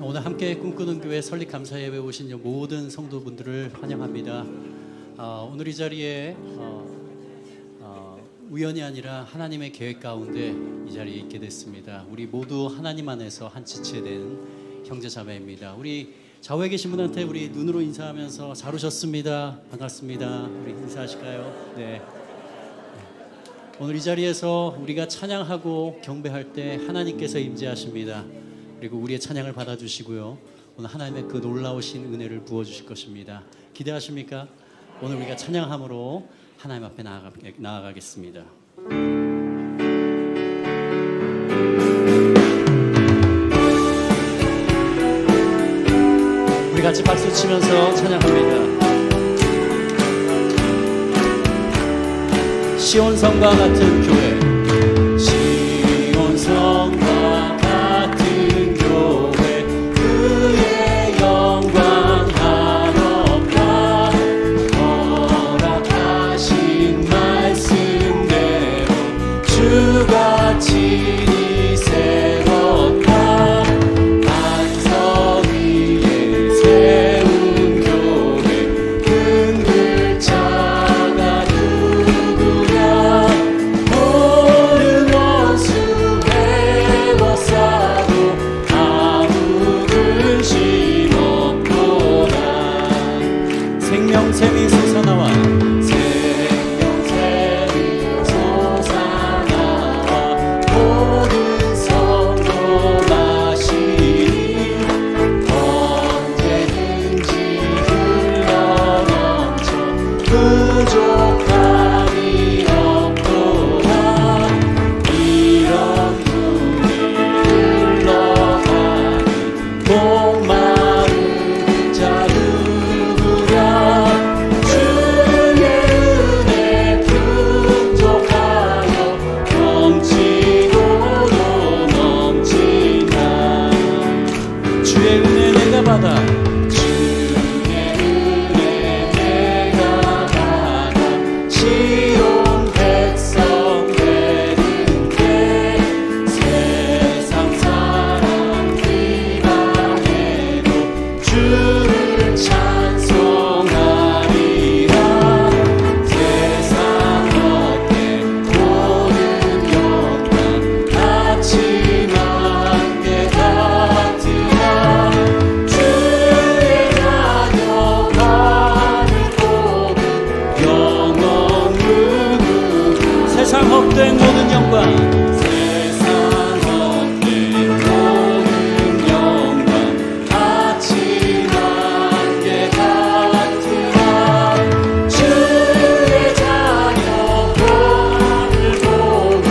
오늘 함께 꿈꾸는 교회 설립 감사 예배 오신 모든 성도분들을 환영합니다. 오늘 이 자리에 우연이 아니라 하나님의 계획 가운데 이 자리에 있게 됐습니다. 우리 모두 하나님 안에서 한 지체된 형제자매입니다. 우리 좌우에 계신 분한테 우리 눈으로 인사하면서 잘 오셨습니다. 반갑습니다. 우리 인사하실까요? 네. 오늘 이 자리에서 우리가 찬양하고 경배할 때 하나님께서 임재하십니다. 그리고 우리의 찬양을 받아주시고요, 오늘 하나님의 그 놀라우신 은혜를 부어주실 것입니다. 기대하십니까? 오늘 우리가 찬양함으로 하나님 앞에 나아가겠습니다. 우리 같이 박수 치면서 찬양합니다. 시온성과 같은 교회, 시온성과 같은 교회, 그의 영광 한없다. 허락하신 말씀대로 주가 친히 세웠다. 반석 위에 세운 교회, 큰 글자가 누구랴. 모든 원수 해워싸도 아무 근심 없도다. 생명샘이 솟아나와 생명샘이 솟아나와 모든 성도 마시니 언제든지 흘러넘쳐 부족함이 없도다. 이런 눈이 흘러가니 목마른 자 누구랴. 주의 은혜 풍족하여 넘치고도 넘치나. 주의 은혜 내가 받아, 주의 은혜 내가 받아 시온 백성 되는데. 세상 사람들 방에도 주를 찬송하리라. 세상 어때 모든 영광 아침 안개 같으라. 주의 자녀 하늘 복음 영원 무궁. 세상 헛된 모든 영광, 세상 헛된 모든 영광 아침 안개 같으라. 주의 자녀 하늘 복음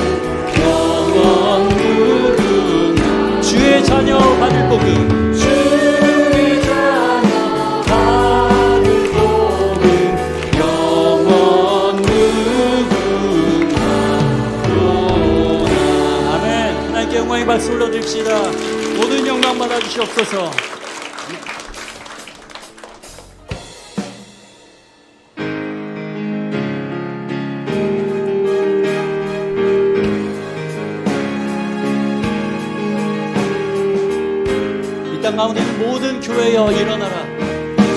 영원 무궁. 주의 자녀 받을 복음, 주의 자녀 받을 복음 영원 무궁하도다. 아멘. 하나님께 영광의 박수 올려드립시다. 모든 영광 받아주시옵소서. 이 땅 가운데 있는 모든 교회여 일어나라.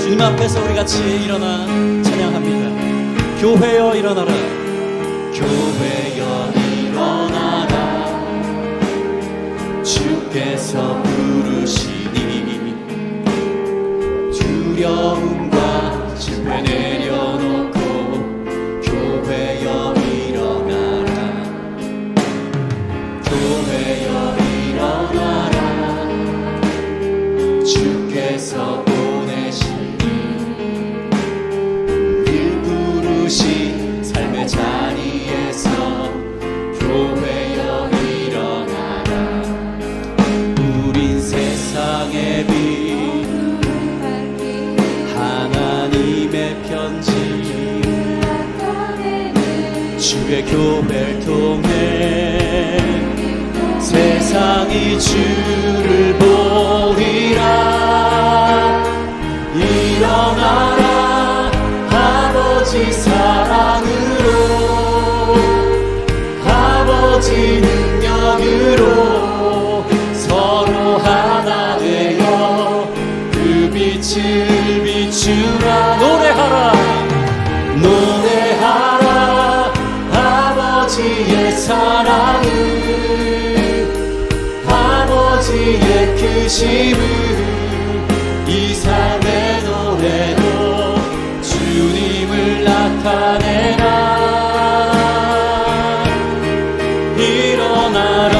주님 앞에서 우리 같이 일어나 찬양합니다. 교회여 일어나라. 교회여 일어나라. 주께서 부르시니 두려움과 질병 내려놓고 교회여 일어나라. 교회여 일어나라. 주께서 보내시니 우릴 부르신 삶의 자리에서 교회여 일어나라. 우린 세상의 빛, 하나님의 편지, 주의 교회를 통해 세상이 주를 보리라. 일어나라. 아버지 사랑으로, 아버지 능력으로 서로 하나 되어 빛을 비추라. 노래하라 노래하라 아버지의 사랑을, 아버지의 크심을 이 삶의 노래로 주님을 나타내라. 일어나라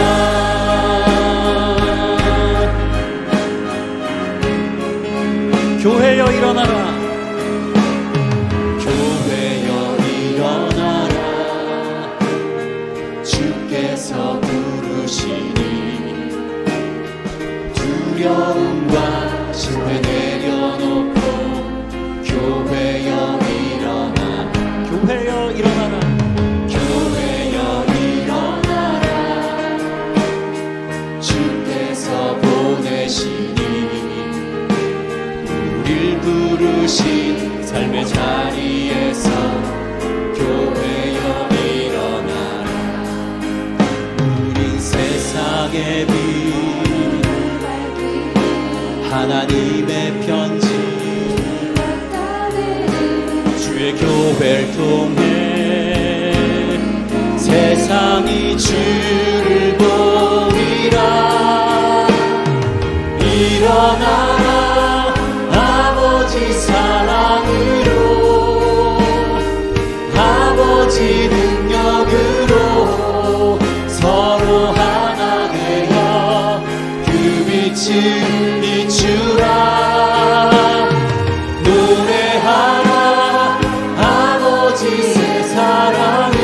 교회여 일어나라. 교회여 일어나라. 주께서 부르시니 두려움과 실패 내려놓고 교회여 일어나라. 교회여 일어나라. 교회여 일어나라. 주께서 보내시니 우릴 부르신 삶의 자리에서 교회여 일어나라. 우린 세상의 빛 하나님의 편지 주의 교회를 통해 세상이 주를 보리라. 일어나라 아버지 사랑으로, 아버지 능력으로 서로 하나 되어 그 빛을 비추라. 노래하라 아버지의 사랑을,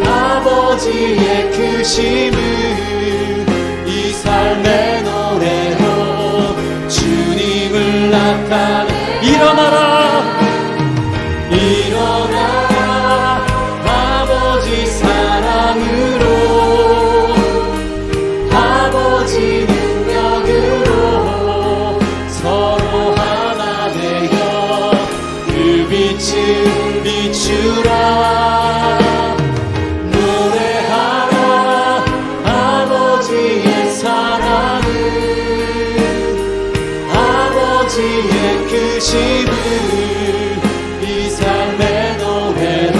아버지의 크심을 이 삶의 노래로 주님을 나타내. 일어나라 일어나라 아버지 사랑으로, 아버지 능력으로 서로 하나 되어 그 빛을 비추라. 노래하라 아버지의 사랑을, 아버지의 크심을 이 삶의 노래로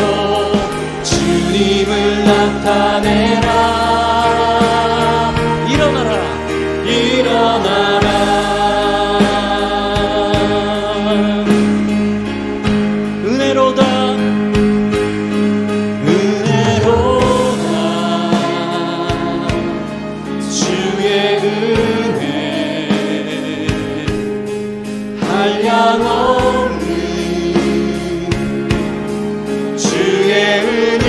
주님을 나타내라. 일어나라 일어나라. 은혜로다 은혜로다 주의 은혜 한량없는 주의 은혜.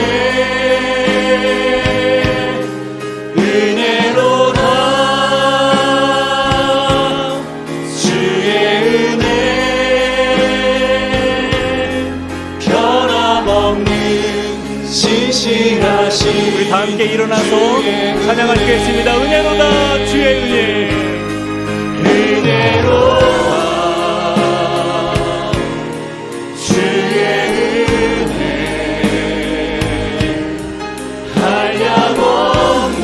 은혜로다 주의 은혜 변함없는 신실하신. 우리 다 함께 일어나서 찬양하시겠습니다. 은혜로다 주의 은혜. 은혜로다 주의 은혜 한량없는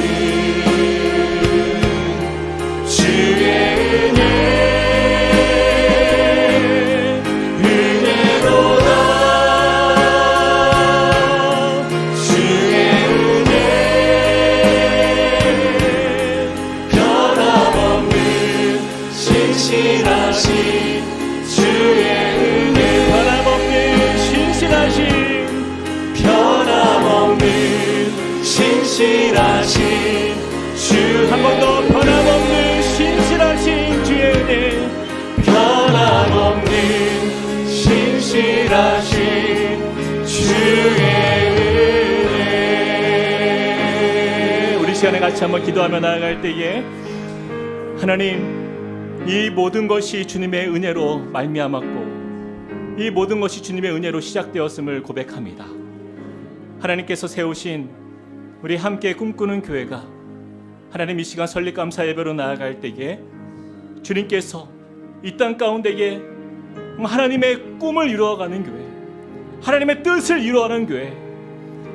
주의 은혜. 은혜로다 주의 은혜 변함없는 신실하신 주의 은혜. 변함없는 신실하신 변함없는 신실하신 주. 한 번 더 변함없는 신실하신 주의 은혜. 변함없는 신실하신 주의 은혜. 우리 시간에 같이 한번 기도하며 나아갈 때에 하나님, 이 모든 것이 주님의 은혜로 말미암았고 이 모든 것이 주님의 은혜로 시작되었음을 고백합니다. 하나님께서 세우신 우리 함께 꿈꾸는 교회가 하나님 이 시간 설립감사 예배로 나아갈 때에 주님께서 이 땅 가운데에 하나님의 꿈을 이루어가는 교회, 하나님의 뜻을 이루어가는 교회,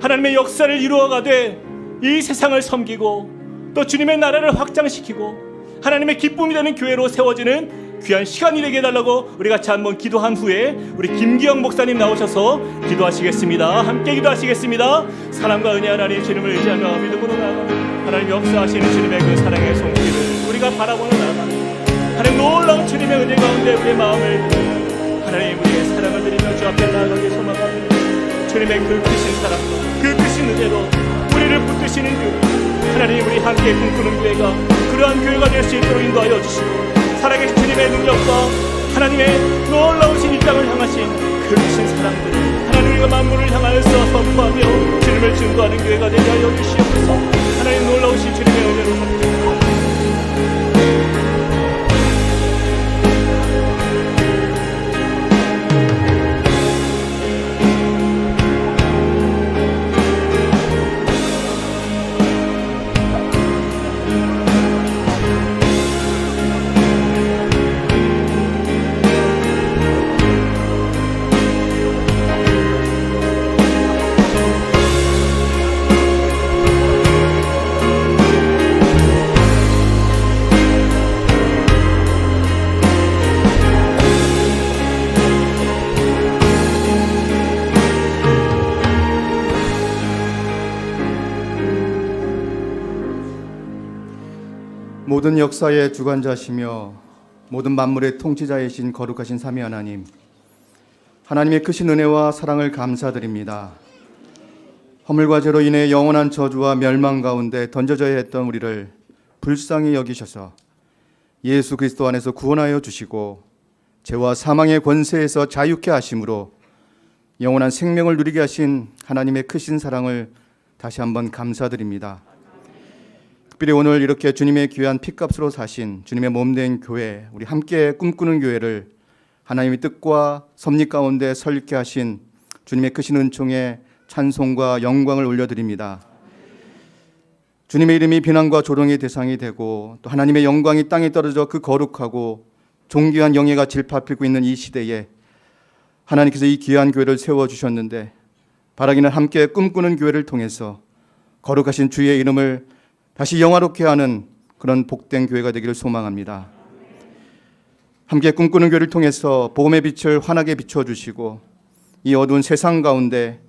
하나님의 역사를 이루어가되 이 세상을 섬기고 또 주님의 나라를 확장시키고 하나님의 기쁨이 되는 교회로 세워지는 귀한 시간이 되게 해달라고 우리 같이 한번 기도한 후에 우리 김기영 목사님 나오셔서 기도하시겠습니다. 함께 기도하시겠습니다. 사랑과 은혜 하나님 주님을 의지하며 믿음으로 나아가며 하나님 역사하시는 주님의 그 사랑의 손길을 우리가 바라보는 나아가며 하나님 놀라운 주님의 은혜 가운데 우리의 마음을 하나님 우리의 사랑을 드리며 주 앞에 나아가기 소망하며 주님의 그 크신 사랑 그 크신 은혜로 우리를 붙드시는 교회 하나님 우리 함께 꿈꾸는 교회가 그러한 교회가 될 수 있도록 인도하여 주시고 살아계신 주님의 능력과 하나님의 놀라우신 이 땅을 향하신 그 크신 사랑들 하나님 우리가 만물을 향하여서 선포하며 주님을 증거하는 교회가 되게 하여 주시옵소서. 하나님 놀라우신 주님의 은혜로 섬기옵소서. 모든 역사의 주관자시며 모든 만물의 통치자이신 거룩하신 삼위 하나님, 하나님의 크신 은혜와 사랑을 감사드립니다. 허물과 죄로 인해 영원한 저주와 멸망 가운데 던져져야 했던 우리를 불쌍히 여기셔서 예수 그리스도 안에서 구원하여 주시고 죄와 사망의 권세에서 자유케 하심으로 영원한 생명을 누리게 하신 하나님의 크신 사랑을 다시 한번 감사드립니다. 특별히 오늘 이렇게 주님의 귀한 피값으로 사신 주님의 몸된 교회, 우리 함께 꿈꾸는 교회를 하나님의 뜻과 섭리 가운데 설립케 하신 주님의 크신 은총에 찬송과 영광을 올려드립니다. 주님의 이름이 비난과 조롱의 대상이 되고 또 하나님의 영광이 땅에 떨어져 그 거룩하고 존귀한 영예가 질파피고 있는 이 시대에 하나님께서 이 귀한 교회를 세워주셨는데 바라기는 함께 꿈꾸는 교회를 통해서 거룩하신 주의 이름을 다시 영화롭게 하는 그런 복된 교회가 되기를 소망합니다. 함께 꿈꾸는 교회를 통해서 복음의 빛을 환하게 비춰주시고 이 어두운 세상 가운데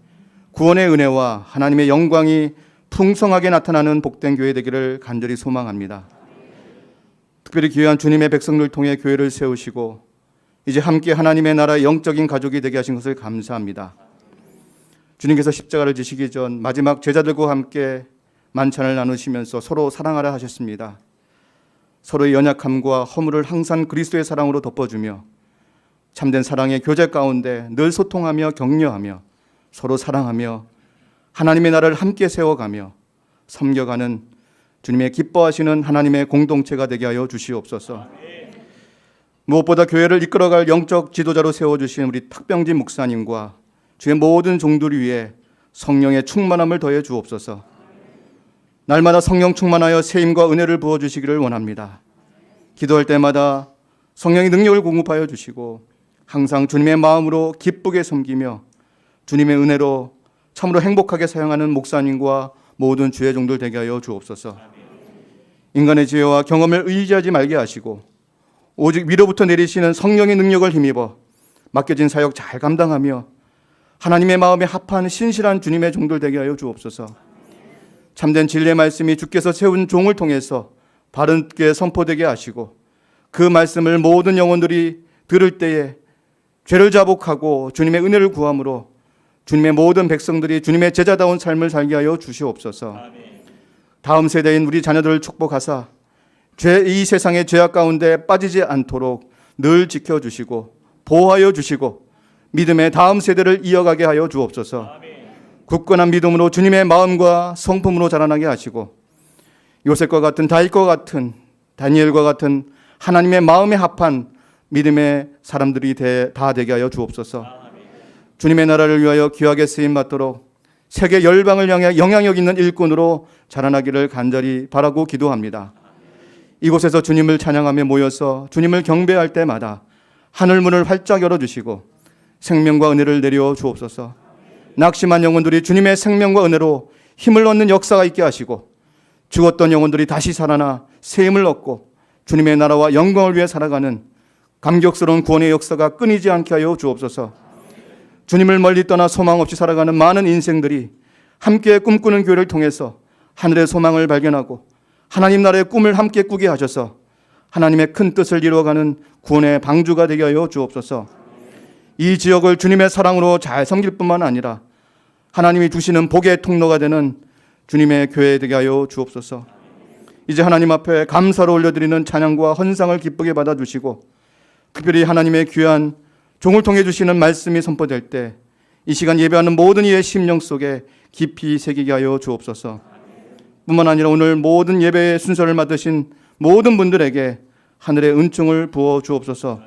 구원의 은혜와 하나님의 영광이 풍성하게 나타나는 복된 교회 되기를 간절히 소망합니다. 특별히 귀한 주님의 백성들을 통해 교회를 세우시고 이제 함께 하나님의 나라의 영적인 가족이 되게 하신 것을 감사합니다. 주님께서 십자가를 지시기 전 마지막 제자들과 함께 만찬을 나누시면서 서로 사랑하라 하셨습니다. 서로의 연약함과 허물을 항상 그리스도의 사랑으로 덮어주며 참된 사랑의 교제 가운데 늘 소통하며 격려하며 서로 사랑하며 하나님의 나라를 함께 세워가며 섬겨가는 주님의 기뻐하시는 하나님의 공동체가 되게 하여 주시옵소서. 무엇보다 교회를 이끌어갈 영적 지도자로 세워주신 우리 탁병진 목사님과 주의 모든 종들 위에 성령의 충만함을 더해 주옵소서. 날마다 성령 충만하여 세임과 은혜를 부어주시기를 원합니다. 기도할 때마다 성령의 능력을 공급하여 주시고 항상 주님의 마음으로 기쁘게 섬기며 주님의 은혜로 참으로 행복하게 사용하는 목사님과 모든 주의 종들 되게 하여 주옵소서. 인간의 지혜와 경험을 의지하지 말게 하시고 오직 위로부터 내리시는 성령의 능력을 힘입어 맡겨진 사역 잘 감당하며 하나님의 마음에 합한 신실한 주님의 종들 되게 하여 주옵소서. 참된 진리의 말씀이 주께서 세운 종을 통해서 바르게 선포되게 하시고 그 말씀을 모든 영혼들이 들을 때에 죄를 자복하고 주님의 은혜를 구함으로 주님의 모든 백성들이 주님의 제자다운 삶을 살게 하여 주시옵소서. 다음 세대인 우리 자녀들을 축복하사 이 세상의 죄악 가운데 빠지지 않도록 늘 지켜주시고 보호하여 주시고 믿음의 다음 세대를 이어가게 하여 주옵소서. 굳건한 믿음으로 주님의 마음과 성품으로 자라나게 하시고 요셉과 같은 다윗과 같은 다니엘과 같은 하나님의 마음에 합한 믿음의 사람들이 다 되게 하여 주옵소서. 주님의 나라를 위하여 귀하게 쓰임받도록 세계 열방을 향해 영향력 있는 일꾼으로 자라나기를 간절히 바라고 기도합니다. 이곳에서 주님을 찬양하며 모여서 주님을 경배할 때마다 하늘문을 활짝 열어주시고 생명과 은혜를 내려 주옵소서. 낙심한 영혼들이 주님의 생명과 은혜로 힘을 얻는 역사가 있게 하시고 죽었던 영혼들이 다시 살아나 새 힘을 얻고 주님의 나라와 영광을 위해 살아가는 감격스러운 구원의 역사가 끊이지 않게 하여 주옵소서. 주님을 멀리 떠나 소망 없이 살아가는 많은 인생들이 함께 꿈꾸는 교회를 통해서 하늘의 소망을 발견하고 하나님 나라의 꿈을 함께 꾸게 하셔서 하나님의 큰 뜻을 이루어가는 구원의 방주가 되게 하여 주옵소서. 이 지역을 주님의 사랑으로 잘 섬길 뿐만 아니라 하나님이 주시는 복의 통로가 되는 주님의 교회 되게 하여 주옵소서. 이제 하나님 앞에 감사로 올려드리는 찬양과 헌상을 기쁘게 받아주시고 특별히 하나님의 귀한 종을 통해 주시는 말씀이 선포될 때 이 시간 예배하는 모든 이의 심령 속에 깊이 새기게 하여 주옵소서. 뿐만 아니라 오늘 모든 예배의 순서를 맡으신 모든 분들에게 하늘의 은총을 부어 주옵소서.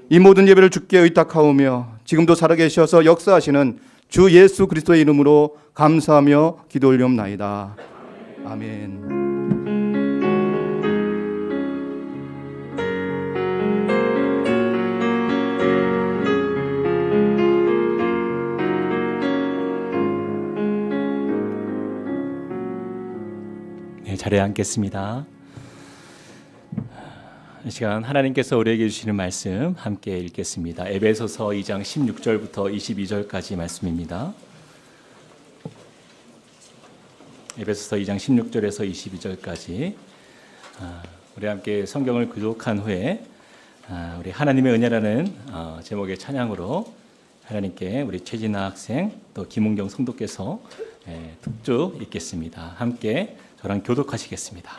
이 모든 예배를 주께 의탁하오며 지금도 살아계셔서 역사하시는 주 예수 그리스도의 이름으로 감사하며 기도 올리옵나이다. 아멘. 네, 자리에 앉겠습니다. 이 시간 하나님께서 우리에게 주시는 말씀 함께 읽겠습니다. 에베소서 2장 16절부터 22절까지 말씀입니다. 에베소서 2장 16절에서 22절까지 우리 함께 성경을 교독한 후에 우리 하나님의 은혜라는 제목의 찬양으로 하나님께 우리 최진아 학생 또 김은경 성도께서 특주 읽겠습니다. 함께 저랑 교독하시겠습니다.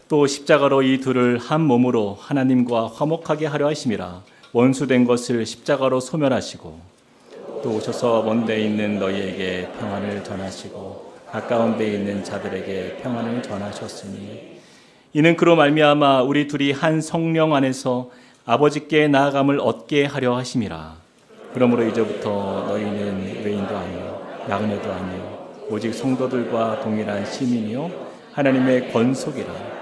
또 십자가로 이 둘을 한 몸으로 하나님과 화목하게 하려 하심이라. 원수된 것을 십자가로 소멸하시고 또 오셔서 먼 데 있는 너희에게 평안을 전하시고 가까운 데 있는 자들에게 평안을 전하셨으니 이는 그로 말미암아 우리 둘이 한 성령 안에서 아버지께 나아감을 얻게 하려 하심이라. 그러므로 이제부터 너희는 외인도 아니요 나그네도 아니요 오직 성도들과 동일한 시민이요 하나님의 권속이라.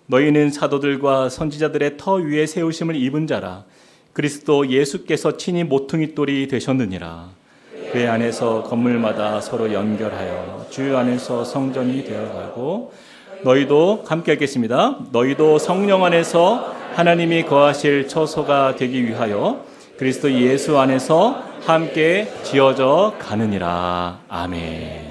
너희는 사도들과 선지자들의 터 위에 세우심을 입은 자라. 그리스도 예수께서 친히 모퉁이 돌이 되셨느니라. 그 안에서 건물마다 서로 연결하여 주 안에서 성전이 되어가고 너희도 함께 읽겠습니다. 너희도 성령 안에서 하나님이 거하실 처소가 되기 위하여 그리스도 예수 안에서 함께 지어져 가느니라. 아멘.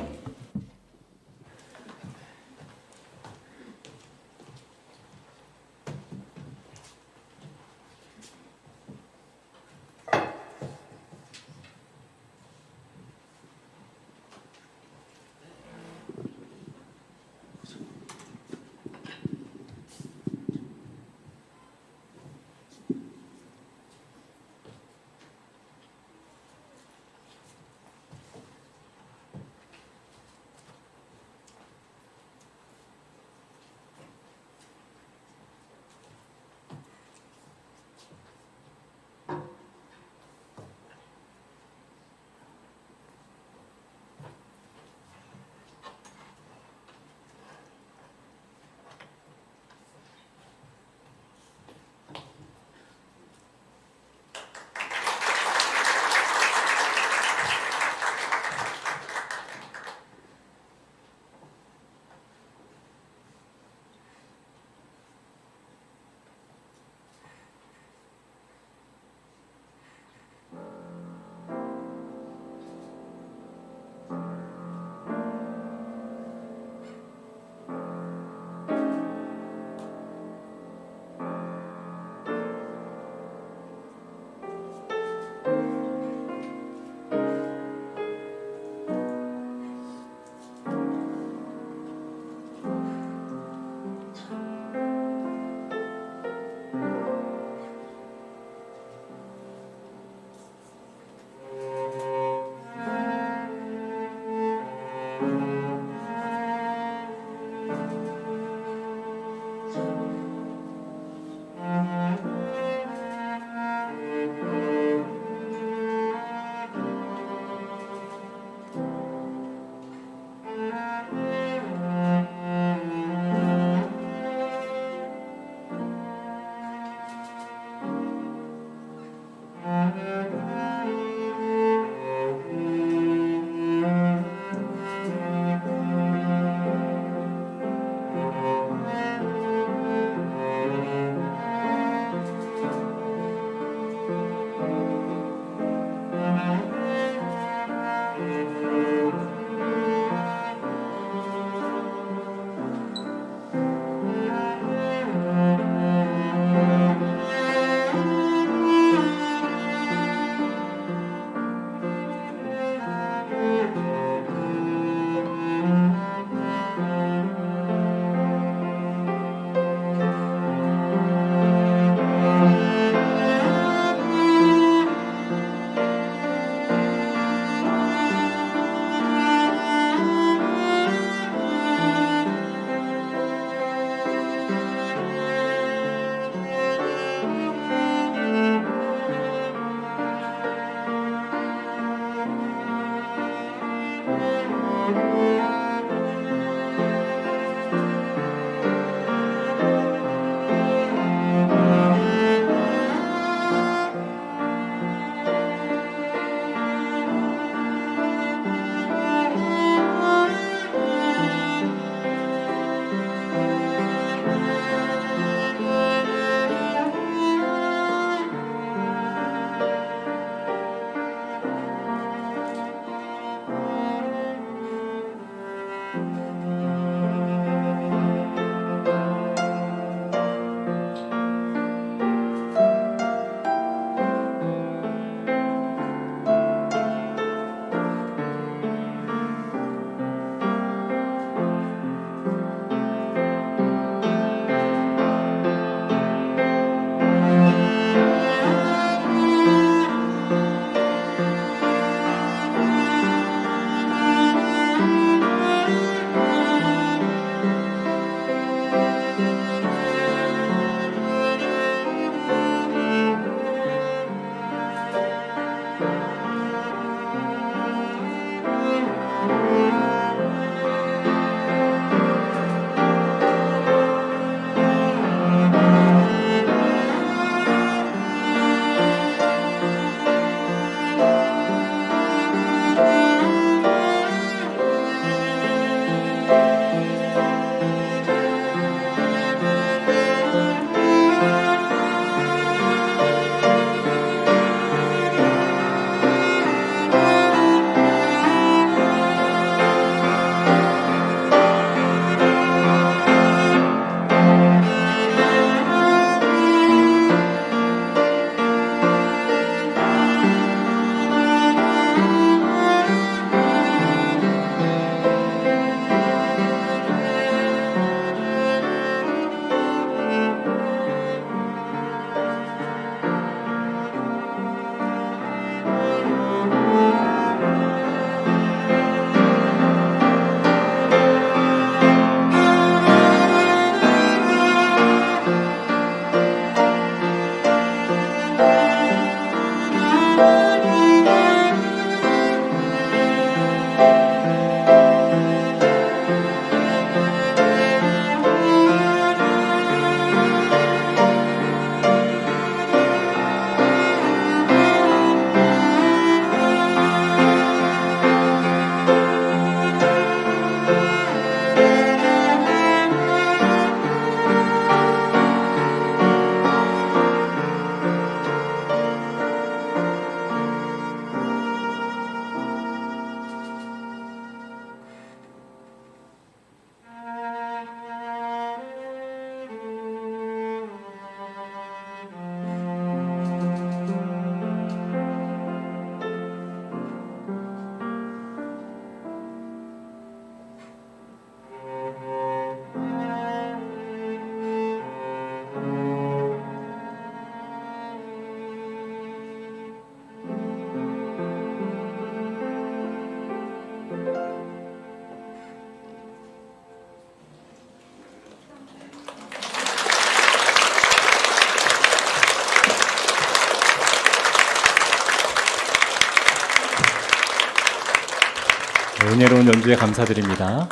은혜로운 연주에 감사드립니다.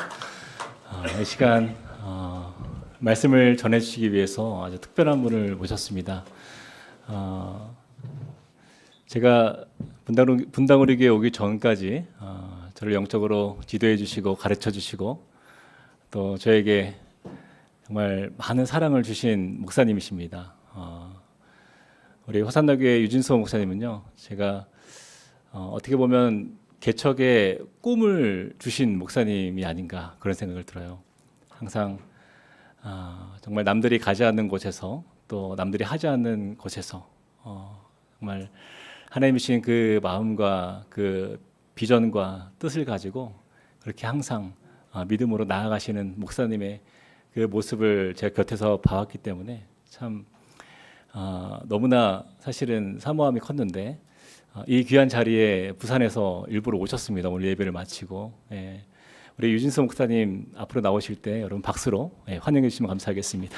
이 시간 말씀을 전해주시기 위해서 아주 특별한 분을 모셨습니다. 제가 분당우리교회 오기 전까지 저를 영적으로 지도해 주시고 가르쳐 주시고 또 저에게 정말 많은 사랑을 주신 목사님이십니다. 우리 호산나교회 유진수 목사님은요, 제가 어떻게 보면 개척에 꿈을 주신 목사님이 아닌가 그런 생각을 들어요. 항상 정말 남들이 가지 않는 곳에서 또 남들이 하지 않는 곳에서 정말 하나님이 주신 그 마음과 그 비전과 뜻을 가지고 그렇게 항상 믿음으로 나아가시는 목사님의 그 모습을 제가 곁에서 봐왔기 때문에 참 너무나 사실은 사모함이 컸는데 이 귀한 자리에 부산에서 일부러 오셨습니다. 오늘 예배를 마치고 우리 유진수 목사님 앞으로 나오실 때 여러분 박수로 환영해 주시면 감사하겠습니다.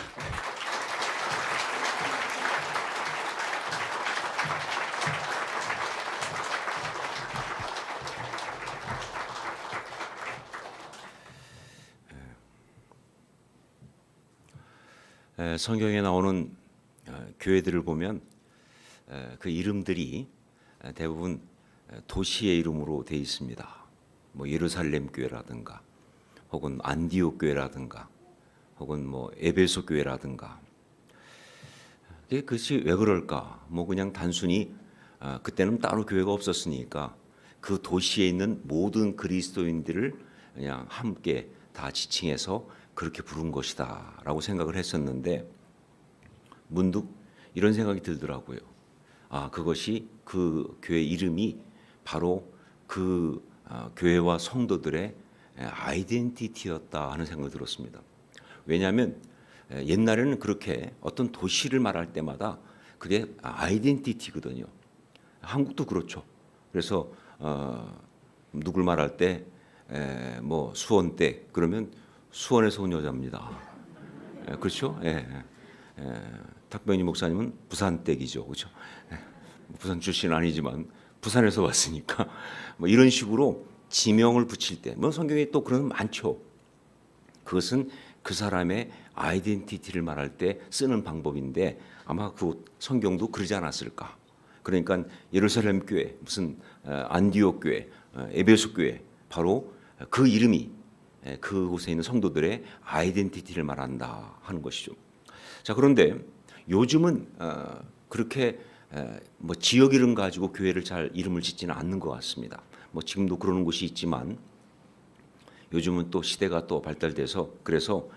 성경에 나오는 교회들을 보면 그 이름들이 대부분 도시의 이름으로 되어 있습니다. 뭐 예루살렘 교회라든가, 혹은 안디옥 교회라든가, 혹은 뭐 에베소 교회라든가. 그것이 왜 그럴까? 뭐 그냥 단순히 그때는 따로 교회가 없었으니까 그 도시에 있는 모든 그리스도인들을 그냥 함께 다 지칭해서 그렇게 부른 것이다라고 생각을 했었는데 문득 이런 생각이 들더라고요. 그것이 그 교회 이름이 바로 그 교회와 성도들의 아이덴티티였다 하는 생각이 들었습니다. 왜냐하면 옛날에는 그렇게 어떤 도시를 말할 때마다 그게 아이덴티티거든요. 한국도 그렇죠. 그래서 누굴 말할 때 뭐 수원댁 그러면 수원에서 온 여자입니다. 그렇죠? 탁병희 목사님은 부산댁이죠, 그렇죠? 부산 출신은 아니지만 부산에서 왔으니까 뭐 이런 식으로 지명을 붙일 때, 뭐 성경에 또 그런 거 많죠. 그것은 그 사람의 아이덴티티를 말할 때 쓰는 방법인데 아마 그 성경도 그러지 않았을까. 그러니까 예루살렘 교회, 무슨 안디옥 교회, 에베소 교회, 바로 그 이름이 그곳에 있는 성도들의 아이덴티티를 말한다 하는 것이죠. 자, 그런데 요즘은 그렇게 뭐 지역 이름 가지고 교회를 잘 이름을 짓지는 않는 것 같습니다. 뭐 지금도 그러는 곳이 있지만 요즘은 또 시대가 또 발달돼서 그래서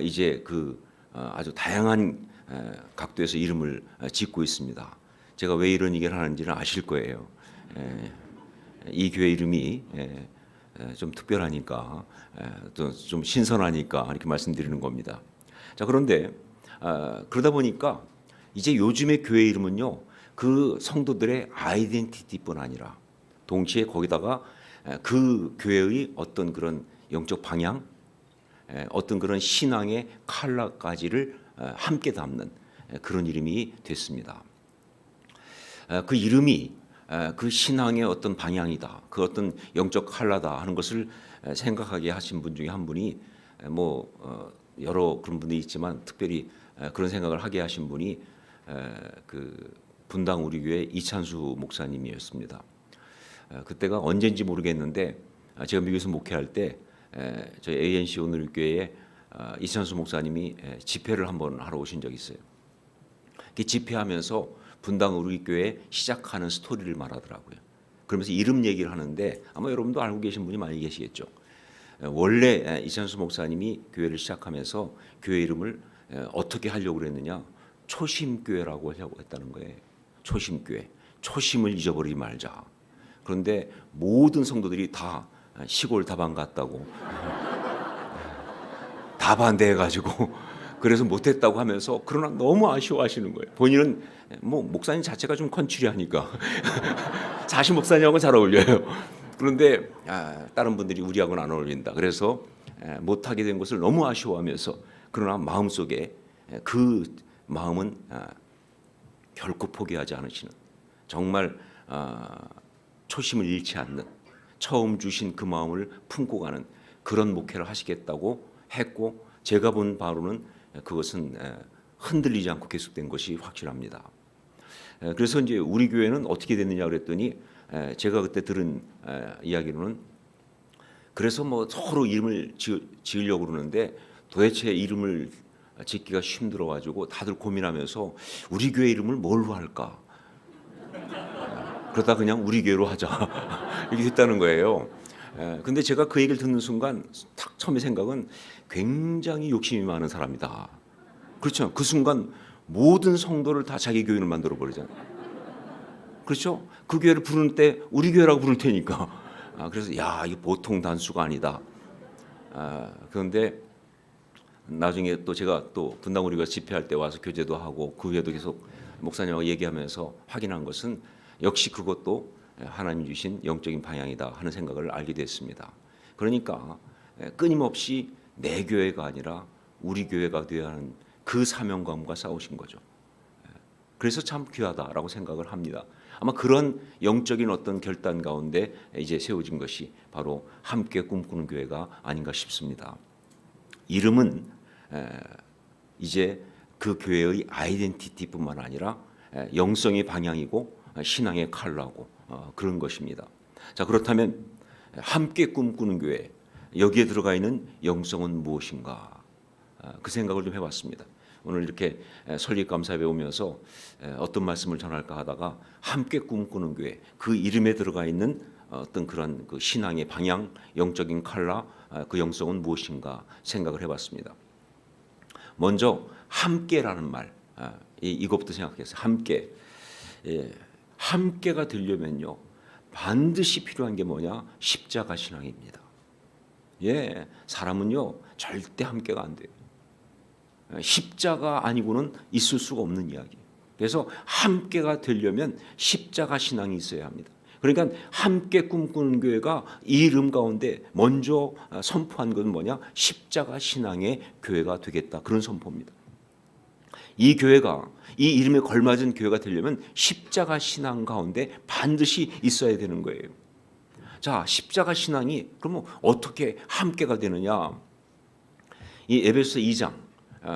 이제 그 아주 다양한 각도에서 이름을 짓고 있습니다. 제가 왜 이런 얘기를 하는지는 아실 거예요. 이 교회 이름이 좀 특별하니까 좀 신선하니까 이렇게 말씀드리는 겁니다. 자, 그런데 그러다 보니까 이제 요즘의 교회 이름은요, 그 성도들의 아이덴티티뿐 아니라 동시에 거기다가 그 교회의 어떤 그런 영적 방향, 어떤 그런 신앙의 컬러까지를 함께 담는 그런 이름이 됐습니다. 그 이름이 그 신앙의 어떤 방향이다, 그 어떤 영적 컬러다 하는 것을 생각하게 하신 분 중에 한 분이 뭐 여러 그런 분이 있지만 특별히 그런 생각을 하게 하신 분이 그 분당 우리 교회 이찬수 목사님이었습니다. 그때가 언제인지 모르겠는데 제가 미국에서 목회할 때 저희 ANC 오늘교회에 이찬수 목사님이 집회를 한번 하러 오신 적이 있어요. 그 집회하면서 분당 우리 교회 시작하는 스토리를 말하더라고요. 그러면서 이름 얘기를 하는데 아마 여러분도 알고 계신 분이 많이 계시겠죠. 원래 이찬수 목사님이 교회를 시작하면서 교회 이름을 어떻게 하려고 그랬느냐, 초심교회라고 하려고 했다는 거예요. 초심교회, 초심을 잊어버리지 말자. 그런데 모든 성도들이 다 시골 다방 갔다고 다 반대해가지고 그래서 못했다고 하면서 그러나 너무 아쉬워하시는 거예요. 본인은 뭐 목사님 자체가 좀 컨츄리하니까 사실 목사님하고는 잘 어울려요. 그런데 다른 분들이 우리하고는 안 어울린다. 그래서 못하게 된 것을 너무 아쉬워하면서 그러나 마음속에 그 마음은 결코 포기하지 않으시는, 정말 초심을 잃지 않는, 처음 주신 그 마음을 품고 가는 그런 목회를 하시겠다고 했고, 제가 본 바로는 그것은 흔들리지 않고 계속된 것이 확실합니다. 그래서 이제 우리 교회는 어떻게 됐느냐 그랬더니, 제가 그때 들은 이야기로는, 그래서 뭐 서로 이름을 지으려고 그러는데 도대체 이름을 짓기가 힘들어가지고 다들 고민하면서 우리 교회 이름을 뭘로 할까? 그러다 그냥 우리 교회로 하자 이렇게 됐다는 거예요. 근데 제가 그 얘기를 듣는 순간 딱 처음에 생각은 굉장히 욕심이 많은 사람이다. 그렇죠? 그 순간 모든 성도를 다 자기 교회를 만들어 버리잖아요. 그렇죠? 그 교회를 부르는 때 우리 교회라고 부를 테니까. 그래서 야, 이거 보통 단수가 아니다. 그런데 나중에 또 제가 또 분당우리가 집회할 때 와서 교제도 하고 그 후에도 계속 목사님하고 얘기하면서 확인한 것은 역시 그것도 하나님 주신 영적인 방향이다 하는 생각을 알게 됐습니다. 그러니까 끊임없이 내 교회가 아니라 우리 교회가 되어야 하는 그 사명감과 싸우신 거죠. 그래서 참 귀하다라고 생각을 합니다. 아마 그런 영적인 어떤 결단 가운데 이제 세워진 것이 바로 함께 꿈꾸는 교회가 아닌가 싶습니다. 이름은 이제 그 교회의 아이덴티티뿐만 아니라 영성의 방향이고 신앙의 칼라고 그런 것입니다. 자, 그렇다면 함께 꿈꾸는 교회, 여기에 들어가 있는 영성은 무엇인가? 그 생각을 좀 해봤습니다. 오늘 이렇게 설립감사회에 오면서 어떤 말씀을 전할까 하다가 함께 꿈꾸는 교회, 그 이름에 들어가 있는 어떤 그런 그 신앙의 방향, 영적인 칼라, 그 영성은 무엇인가 생각을 해봤습니다. 먼저 함께라는 말, 이것부터 생각했어요. 함께. 함께가 되려면요, 반드시 필요한 게 뭐냐? 십자가 신앙입니다. 사람은요 절대 함께가 안 돼요. 십자가 아니고는 있을 수가 없는 이야기. 그래서 함께가 되려면 십자가 신앙이 있어야 합니다. 그러니까 함께 꿈꾸는 교회가 이 이름 가운데 먼저 선포한 것은 뭐냐? 십자가 신앙의 교회가 되겠다, 그런 선포입니다. 이 교회가 이 이름에 걸맞은 교회가 되려면 십자가 신앙 가운데 반드시 있어야 되는 거예요. 자, 십자가 신앙이 그러면 어떻게 함께가 되느냐? 이 에베소 2장,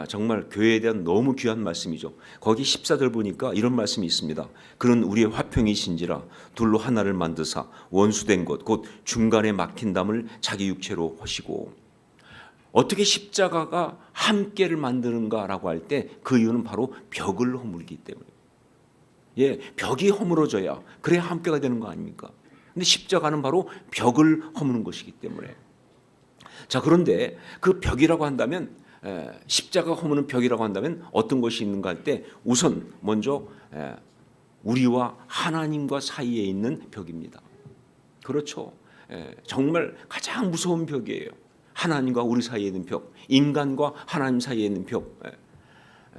정말 교회에 대한 너무 귀한 말씀이죠. 거기 14절 보니까 이런 말씀이 있습니다. 그는 우리의 화평이신지라 둘로 하나를 만드사 원수된 것 곧 중간에 막힌 담을 자기 육체로 하시고. 어떻게 십자가가 함께를 만드는가라고 할 때 그 이유는 바로 벽을 허물기 때문에. 벽이 허물어져야 그래야 함께가 되는 거 아닙니까? 근데 십자가는 바로 벽을 허무는 것이기 때문에. 자, 그런데 그 벽이라고 한다면, 십자가 허무는 벽이라고 한다면 어떤 것이 있는가 할 때 우선 먼저 우리와 하나님과 사이에 있는 벽입니다. 그렇죠. 정말 가장 무서운 벽이에요. 하나님과 우리 사이에 있는 벽, 인간과 하나님 사이에 있는 벽.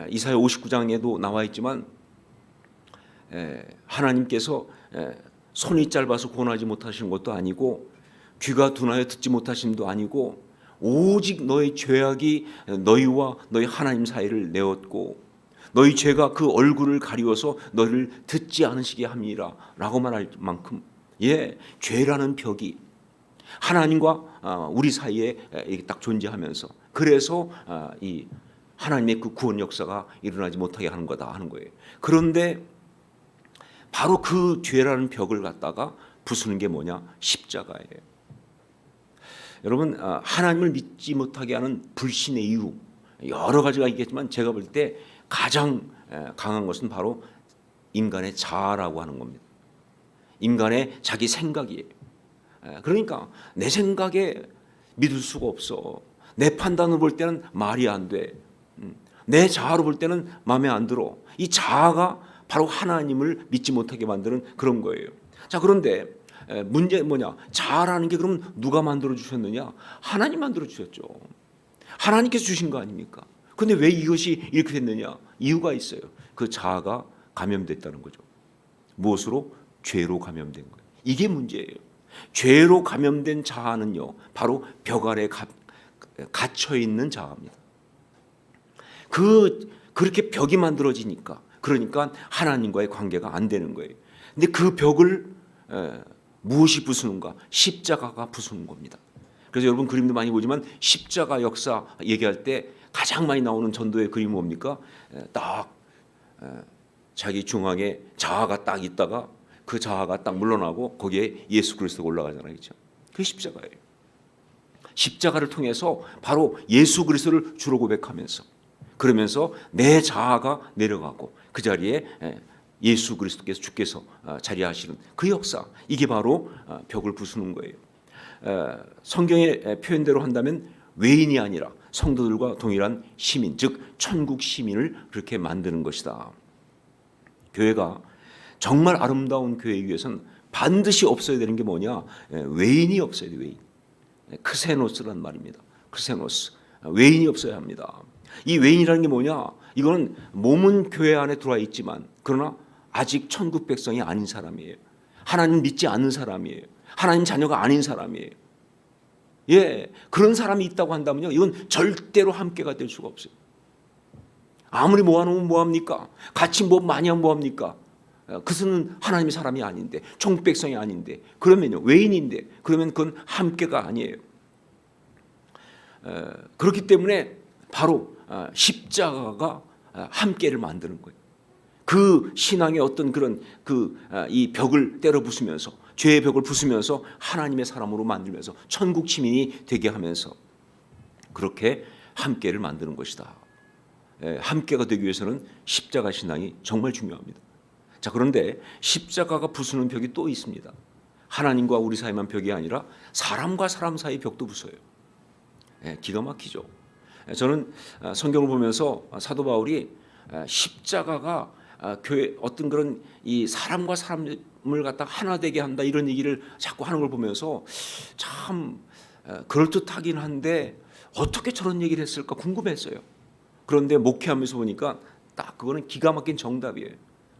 이사야 59장에도 나와 있지만 하나님께서 손이 짧아서 구원하지 못하신 것도 아니고 귀가 둔하여 듣지 못하심도 아니고 오직 너의 죄악이 너희와 너희 하나님 사이를 내었고 너희 죄가 그 얼굴을 가리워서 너희를 듣지 않으시게 함이라 라고 말할 만큼 죄라는 벽이 하나님과 우리 사이에 딱 존재하면서 그래서 이 하나님의 그 구원 역사가 일어나지 못하게 하는 거다 하는 거예요. 그런데 바로 그 죄라는 벽을 갖다가 부수는 게 뭐냐? 십자가예요. 여러분, 하나님을 믿지 못하게 하는 불신의 이유 여러 가지가 있겠지만 제가 볼 때 가장 강한 것은 바로 인간의 자아라고 하는 겁니다. 인간의 자기 생각이에요. 그러니까 내 생각에 믿을 수가 없어. 내 판단으로 볼 때는 말이 안 돼. 내 자아로 볼 때는 마음에 안 들어. 이 자아가 바로 하나님을 믿지 못하게 만드는 그런 거예요. 자, 그런데 문제 뭐냐? 자아라는 게 그럼 누가 만들어 주셨느냐? 하나님 만들어 주셨죠. 하나님께서 주신 거 아닙니까? 근데 왜 이것이 이렇게 됐느냐? 이유가 있어요. 그 자아가 감염됐다는 거죠. 무엇으로? 죄로 감염된 거예요. 이게 문제예요. 죄로 감염된 자아는요, 바로 벽 아래 갇혀 있는 자아입니다. 그렇게 벽이 만들어지니까, 그러니까 하나님과의 관계가 안 되는 거예요. 근데 그 벽을 무엇이 부수는가? 십자가가 부수는 겁니다. 그래서 여러분 그림도 많이 보지만 십자가 역사 얘기할 때 가장 많이 나오는 전도의 그림이 뭡니까? 딱 자기 중앙에 자아가 딱 있다가 그 자아가 딱 물러나고 거기에 예수 그리스도가 올라가잖아요. 그렇죠? 그게 십자가예요. 십자가를 통해서 바로 예수 그리스도를 주로 고백하면서 그러면서 내 자아가 내려가고 그 자리에 예수 그리스도께서 주께서 자리하시는 그 역사, 이게 바로 벽을 부수는 거예요. 성경의 표현대로 한다면 외인이 아니라 성도들과 동일한 시민, 즉 천국 시민을 그렇게 만드는 것이다. 교회가 정말 아름다운 교회이기 위해서는 반드시 없어야 되는 게 뭐냐? 외인이 없어야 돼요. 외인. 크세노스란 말입니다. 크세노스. 외인이 없어야 합니다. 이 외인이라는 게 뭐냐? 이거는 몸은 교회 안에 들어와 있지만 그러나 아직 천국 백성이 아닌 사람이에요. 하나님 믿지 않는 사람이에요. 하나님 자녀가 아닌 사람이에요. 예, 그런 사람이 있다고 한다면요, 이건 절대로 함께가 될 수가 없어요. 아무리 모아놓으면 뭐합니까? 같이 뭐 많이 하면 뭐합니까? 그것은 하나님의 사람이 아닌데, 천국 백성이 아닌데, 그러면요, 외인인데, 그러면 그건 함께가 아니에요. 그렇기 때문에 바로 십자가가 함께를 만드는 거예요. 그 신앙의 어떤 그런 이 벽을 때려 부수면서 죄의 벽을 부수면서 하나님의 사람으로 만들면서 천국 시민이 되게 하면서 그렇게 함께를 만드는 것이다. 함께가 되기 위해서는 십자가 신앙이 정말 중요합니다. 자, 그런데 십자가가 부수는 벽이 또 있습니다. 하나님과 우리 사이만 벽이 아니라 사람과 사람 사이 벽도 부숴요. 기가 막히죠. 저는 성경을 보면서 사도 바울이 십자가가 교회 어떤 그런 이 사람과 사람을 갖다 하나 되게 한다 이런 얘기를 자꾸 하는 걸 보면서 참 그럴듯하긴 한데 어떻게 저런 얘기를 했을까 궁금했어요. 그런데 목회하면서 보니까 딱 그거는 기가 막힌 정답이에요.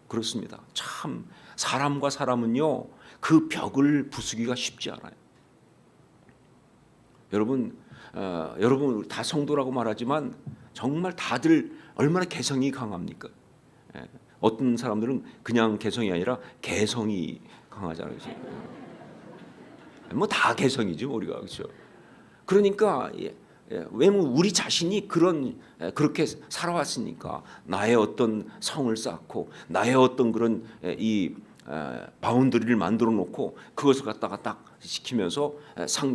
그렇습니다. 참 사람과 사람은요 그 벽을 부수기가 쉽지 않아요. 여러분 다 성도라고 말하지만 정말 다들 얼마나 개성이 강합니까? 어떤 사람들은 그냥 개성이 아니라 개성이 강하잖아요. 뭐 다 개성이지 우리가, 그렇죠? 그러니까 왜냐면 우리 자신이 그렇게 살아왔으니까 나의 어떤 성을 쌓고 나의 어떤 그런 이 바운더리를 만들어 놓고 그것을 갖다가 딱 시키면서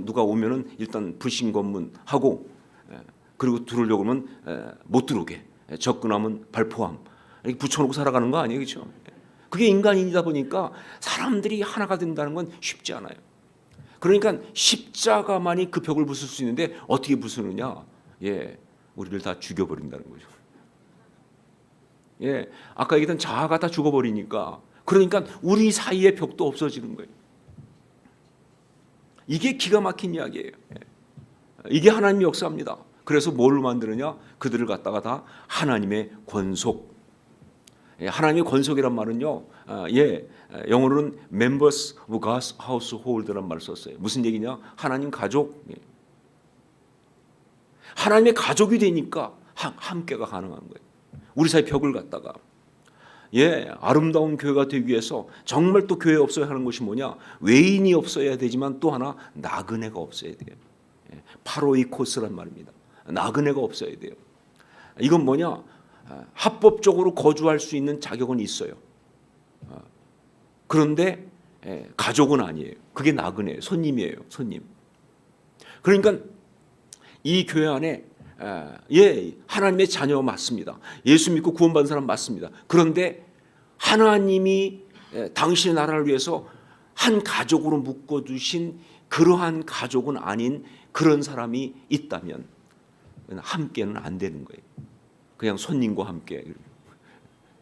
누가 오면은 일단 불신검문하고 그리고 들어오려고 하면 못 들어오게 접근하면 발포함 이렇게 붙여놓고 살아가는 거 아니에요, 그렇죠? 그게 인간이다 보니까 사람들이 하나가 된다는 건 쉽지 않아요. 그러니까 십자가만이 그 벽을 부술 수 있는데 어떻게 부수느냐? 우리를 다 죽여버린다는 거죠. 아까 얘기했던 자아가 다 죽어버리니까 그러니까 우리 사이의 벽도 없어지는 거예요. 이게 기가 막힌 이야기예요. 이게 하나님의 역사입니다. 그래서 뭘 만드느냐? 그들을 갖다가 다 하나님의 권속. 하나님의 권속이란 말은요, 영어로는 members of God's household란 말을 썼어요. 무슨 얘기냐? 하나님 가족. 하나님의 가족이 되니까 함께가 가능한 거예요. 우리 사이 벽을 갖다가 아름다운 교회가 되기 위해서 정말 또 교회에 없어야 하는 것이 뭐냐? 외인이 없어야 되지만 또 하나 나그네가 없어야 돼요. 파로이코스란 말입니다. 나그네가 없어야 돼요. 이건 뭐냐? 합법적으로 거주할 수 있는 자격은 있어요. 그런데 가족은 아니에요. 그게 나그네예요. 손님이에요. 손님. 그러니까 이 교회 안에 하나님의 자녀 맞습니다. 예수 믿고 구원받은 사람 맞습니다. 그런데 하나님이 당신의 나라를 위해서 한 가족으로 묶어두신 그러한 가족은 아닌 그런 사람이 있다면 함께는 안 되는 거예요. 그냥 손님과 함께.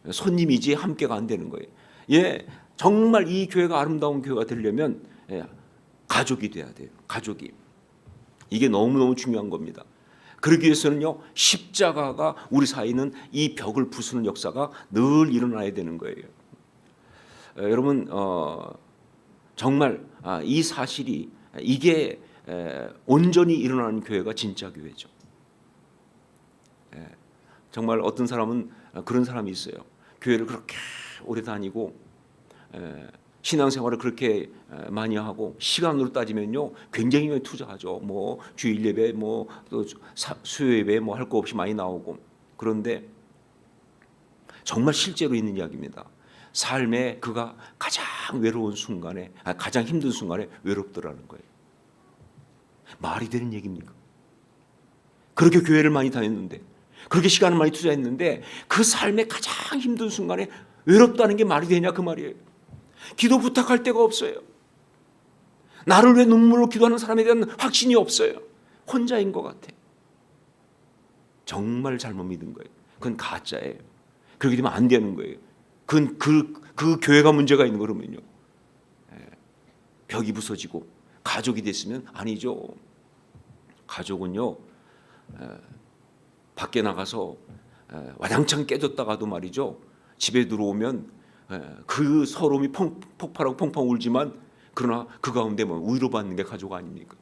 손님이지 함께가 안 되는 거예요. 정말 이 교회가 아름다운 교회가 되려면 가족이 돼야 돼요. 가족이. 이게 너무너무 중요한 겁니다. 그러기 위해서는요, 십자가가 우리 사이는 이 벽을 부수는 역사가 늘 일어나야 되는 거예요. 여러분, 정말 이 사실이 이게 온전히 일어나는 교회가 진짜 교회죠. 정말 어떤 사람은 그런 사람이 있어요. 교회를 그렇게 오래 다니고 신앙생활을 그렇게 많이 하고 시간으로 따지면요 굉장히 많이 투자하죠. 뭐 주일 예배, 뭐 또 수요 예배 뭐 할 거 없이 많이 나오고. 그런데 정말 실제로 있는 이야기입니다. 삶에 그가 가장 외로운 순간에, 가장 힘든 순간에 외롭더라는 거예요. 말이 되는 얘기입니까? 그렇게 교회를 많이 다녔는데, 그렇게 시간을 많이 투자했는데 그 삶의 가장 힘든 순간에 외롭다는 게 말이 되냐 그 말이에요. 기도 부탁할 데가 없어요. 나를 왜 눈물로 기도하는 사람에 대한 확신이 없어요. 혼자인 것 같아. 정말 잘못 믿은 거예요. 그건 가짜예요. 그렇게 되면 안 되는 거예요. 그건 그 교회가 문제가 있는 거라면요. 벽이 부서지고 가족이 됐으면 아니죠. 가족은요 밖에 나가서 와장창 깨졌다가도 말이죠. 집에 들어오면 그 서러움이 폭발하고 펑펑 울지만 그러나 그 가운데 뭐 위로받는 게 가족 아닙니까?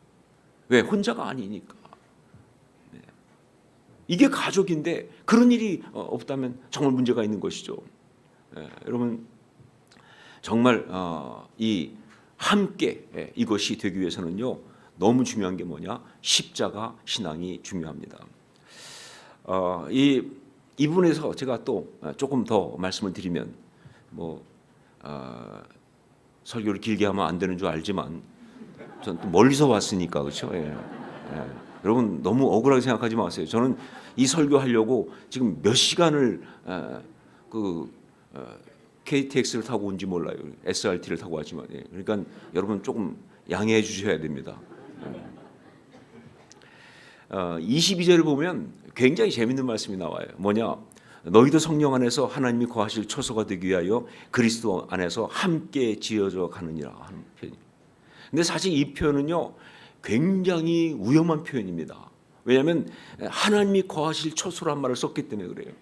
왜? 혼자가 아니니까. 이게 가족인데 그런 일이 없다면 정말 문제가 있는 것이죠. 여러분 정말 이 함께 이것이 되기 위해서는요 너무 중요한 게 뭐냐? 십자가 신앙이 중요합니다. 이 부분에서 제가 또 조금 더 말씀을 드리면 뭐 설교를 길게 하면 안 되는 줄 알지만 전 또 멀리서 왔으니까 그렇죠. 여러분 너무 억울하게 생각하지 마세요. 저는 이 설교하려고 지금 몇 시간을 KTX를 타고 온지 몰라요. SRT를 타고 왔지만 그러니까 여러분 조금 양해해 주셔야 됩니다. 22절을 보면 굉장히 재밌는 말씀이 나와요. 뭐냐? 너희도 성령 안에서 하나님이 거하실 초소가 되기 위하여 그리스도 안에서 함께 지어져 가느니라 하는 표현이에요. 근데 사실 이 표현은요 굉장히 위험한 표현입니다. 왜냐하면 하나님이 거하실 초소란 말을 썼기 때문에 그래요.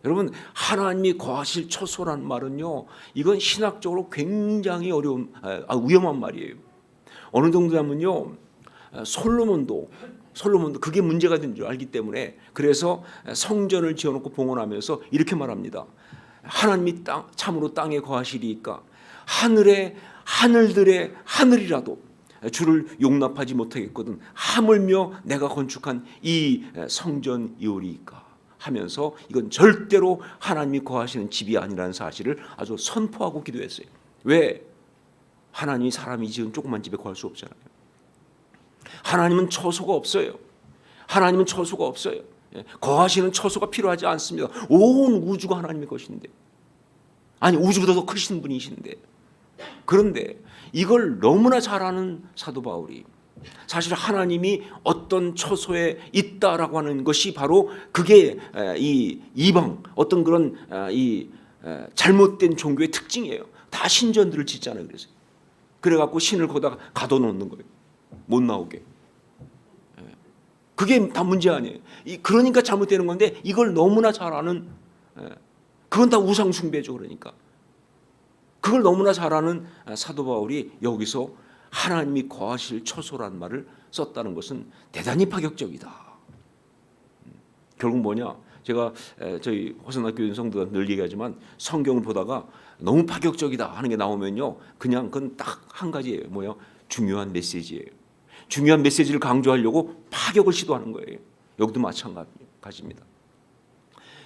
여러분 하나님이 거하실 초소란 말은요 이건 신학적으로 굉장히 위험한 말이에요. 어느 정도냐면요 솔로몬도 그게 문제가 된 줄 알기 때문에 그래서 성전을 지어놓고 봉헌하면서 이렇게 말합니다. 하나님이 참으로 땅에 거하시리이까 하늘들의 하늘이라도 주를 용납하지 못하겠거든 하물며 내가 건축한 이 성전이오리이까 하면서 이건 절대로 하나님이 거하시는 집이 아니라는 사실을 아주 선포하고 기도했어요. 왜? 하나님이 사람이 지은 조그만 집에 거할 수 없잖아요. 하나님은 처소가 없어요. 하나님은 처소가 없어요. 거하시는 처소가 필요하지 않습니다. 온 우주가 하나님의 것인데, 아니 우주보다 더 크신 분이신데, 그런데 이걸 너무나 잘 아는 사도 바울이 사실 하나님이 어떤 처소에 있다라고 하는 것이 바로 그게 이 이방 어떤 그런 이 잘못된 종교의 특징이에요. 다 신전들을 짓잖아요. 그래갖고 신을 거기다가 가둬놓는 거예요. 못 나오게. 그게 다 문제 아니에요. 그러니까 잘못되는 건데 이걸 너무나 잘 아는 그건 다 우상 숭배죠. 그러니까 그걸 너무나 잘 아는 사도 바울이 여기서 하나님이 거하실 처소란 말을 썼다는 것은 대단히 파격적이다. 결국 뭐냐? 제가 저희 호선학교 성도가 늘 얘기하지만 성경을 보다가 너무 파격적이다 하는 게 나오면요, 그냥 그건 딱 한 가지예요. 뭐야? 중요한 메시지예요. 중요한 메시지를 강조하려고 파격을 시도하는 거예요. 여기도 마찬가지입니다.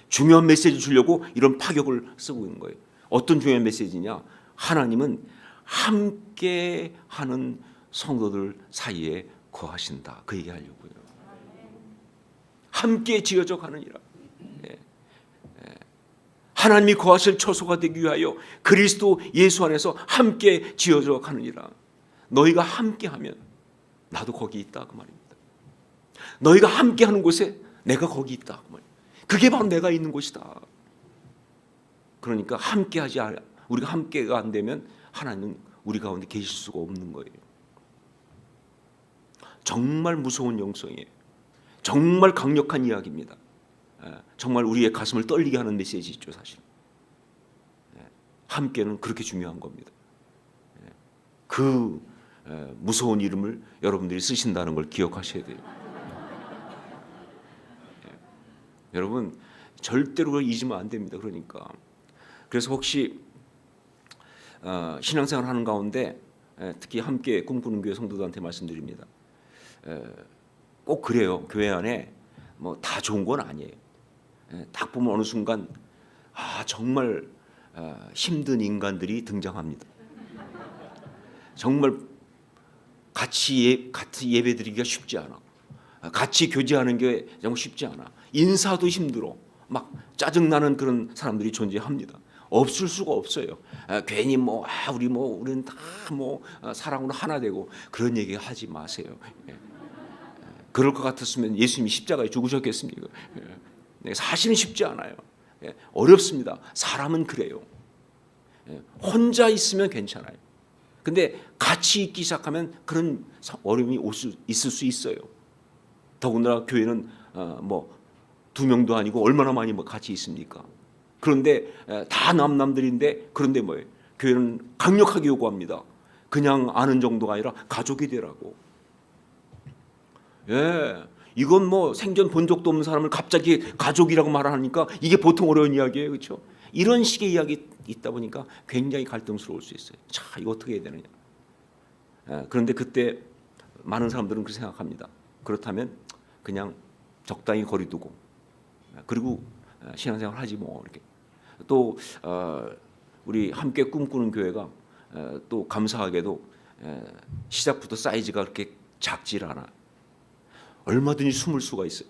중요한 메시지 주려고 이런 파격을 쓰고 있는 거예요. 어떤 중요한 메시지냐? 하나님은 함께하는 성도들 사이에 거하신다. 그 얘기하려고요. 함께 지어져 가느니라. 하나님이 거하실 처소가 되기 위하여 그리스도 예수 안에서 함께 지어져 가느니라. 너희가 함께하면 나도 거기 있다 그 말입니다. 너희가 함께하는 곳에 내가 거기 있다 그 말입니다. 그게 바로 내가 있는 곳이다. 그러니까 함께하지 않아 우리가 함께가 안 되면 하나님은 우리 가운데 계실 수가 없는 거예요. 정말 무서운 영성이에요. 정말 강력한 이야기입니다. 정말 우리의 가슴을 떨리게 하는 메시지죠, 사실. 함께는 그렇게 중요한 겁니다. 그 무서운 이름을 여러분들이 쓰신다는 걸 기억하셔야 돼요. 여러분 절대로 잊으면 안 됩니다. 그러니까 그래서 혹시 신앙생활 하는 가운데 특히 함께 꿈꾸는 교회 성도들한테 말씀드립니다. 꼭 그래요. 교회 안에 뭐 다 좋은 건 아니에요. 딱 보면 어느 순간 정말 힘든 인간들이 등장합니다. 정말 같이 예배드리기가 쉽지 않아. 같이 교제하는 게 정말 쉽지 않아. 인사도 힘들어. 막 짜증나는 그런 사람들이 존재합니다. 없을 수가 없어요. 괜히 우리는 다 사랑으로 하나 되고 그런 얘기 하지 마세요. 그럴 것 같았으면 예수님이 십자가에 죽으셨겠습니까? 사실은 쉽지 않아요. 어렵습니다. 사람은 그래요. 혼자 있으면 괜찮아요. 근데 같이 있기 시작하면 그런 어려움이 있을 수 있어요. 더군다나 교회는 2명도 아니고 얼마나 많이 같이 있습니까? 그런데 다 남들인데 그런데 뭐예요? 교회는 강력하게 요구합니다. 그냥 아는 정도가 아니라 가족이 되라고. 이건 생전 본 적도 없는 사람을 갑자기 가족이라고 말하니까 이게 보통 어려운 이야기예요, 그렇죠? 이런 식의 이야기 있다 보니까 굉장히 갈등스러울 수 있어요. 자, 이거 어떻게 해야 되느냐? 그런데 그때 많은 사람들은 그렇게 생각합니다. 그렇다면 그냥 적당히 거리 두고 그리고 신앙생활 하지 뭐 이렇게. 또 우리 함께 꿈꾸는 교회가 또 감사하게도 시작부터 사이즈가 그렇게 작질 않아. 얼마든지 숨을 수가 있어요.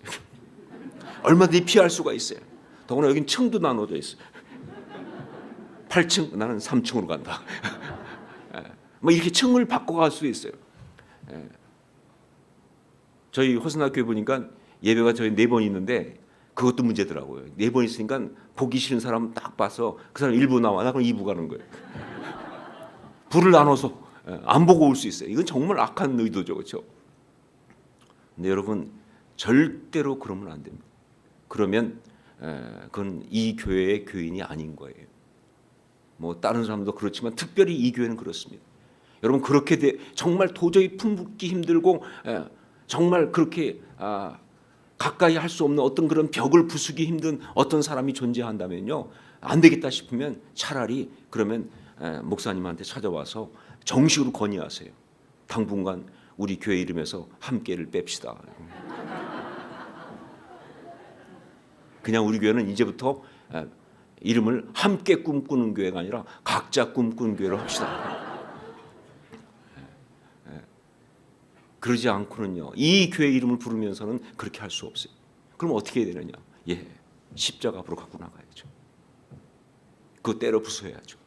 얼마든지 피할 수가 있어요. 더구나 여긴 층도 나눠져 있어요. 8층, 나는 3층으로 간다. 이렇게 층을 바꿔갈 수 있어요. 저희 호선학교에 보니까 예배가 저희 4번 있는데 그것도 문제더라고요. 4번 있으니까 보기 싫은 사람 딱 봐서 그 사람 1부 나와. 나 그럼 2부 가는 거예요. 불을 나눠서 안 보고 올 수 있어요. 이건 정말 악한 의도죠, 그렇죠? 근데 여러분 절대로 그러면 안 됩니다. 그러면 그건 이 교회의 교인이 아닌 거예요. 다른 사람도 그렇지만 특별히 이 교회는 그렇습니다. 여러분 그렇게 정말 도저히 품기 힘들고 정말 그렇게 가까이 할 수 없는 어떤 그런 벽을 부수기 힘든 어떤 사람이 존재한다면요, 안 되겠다 싶으면 차라리 그러면 목사님한테 찾아와서 정식으로 건의하세요. 당분간 우리 교회 이름에서 함께를 뺍시다. 그냥 우리 교회는 이제부터 이름을 함께 꿈꾸는 교회가 아니라 각자 꿈꾸는 교회로 합시다. 그러지 않고는요, 이 교회 이름을 부르면서는 그렇게 할 수 없어요. 그럼 어떻게 해야 되느냐? 십자가 앞으로 갖고 나가야죠. 그거 때려 부숴야죠.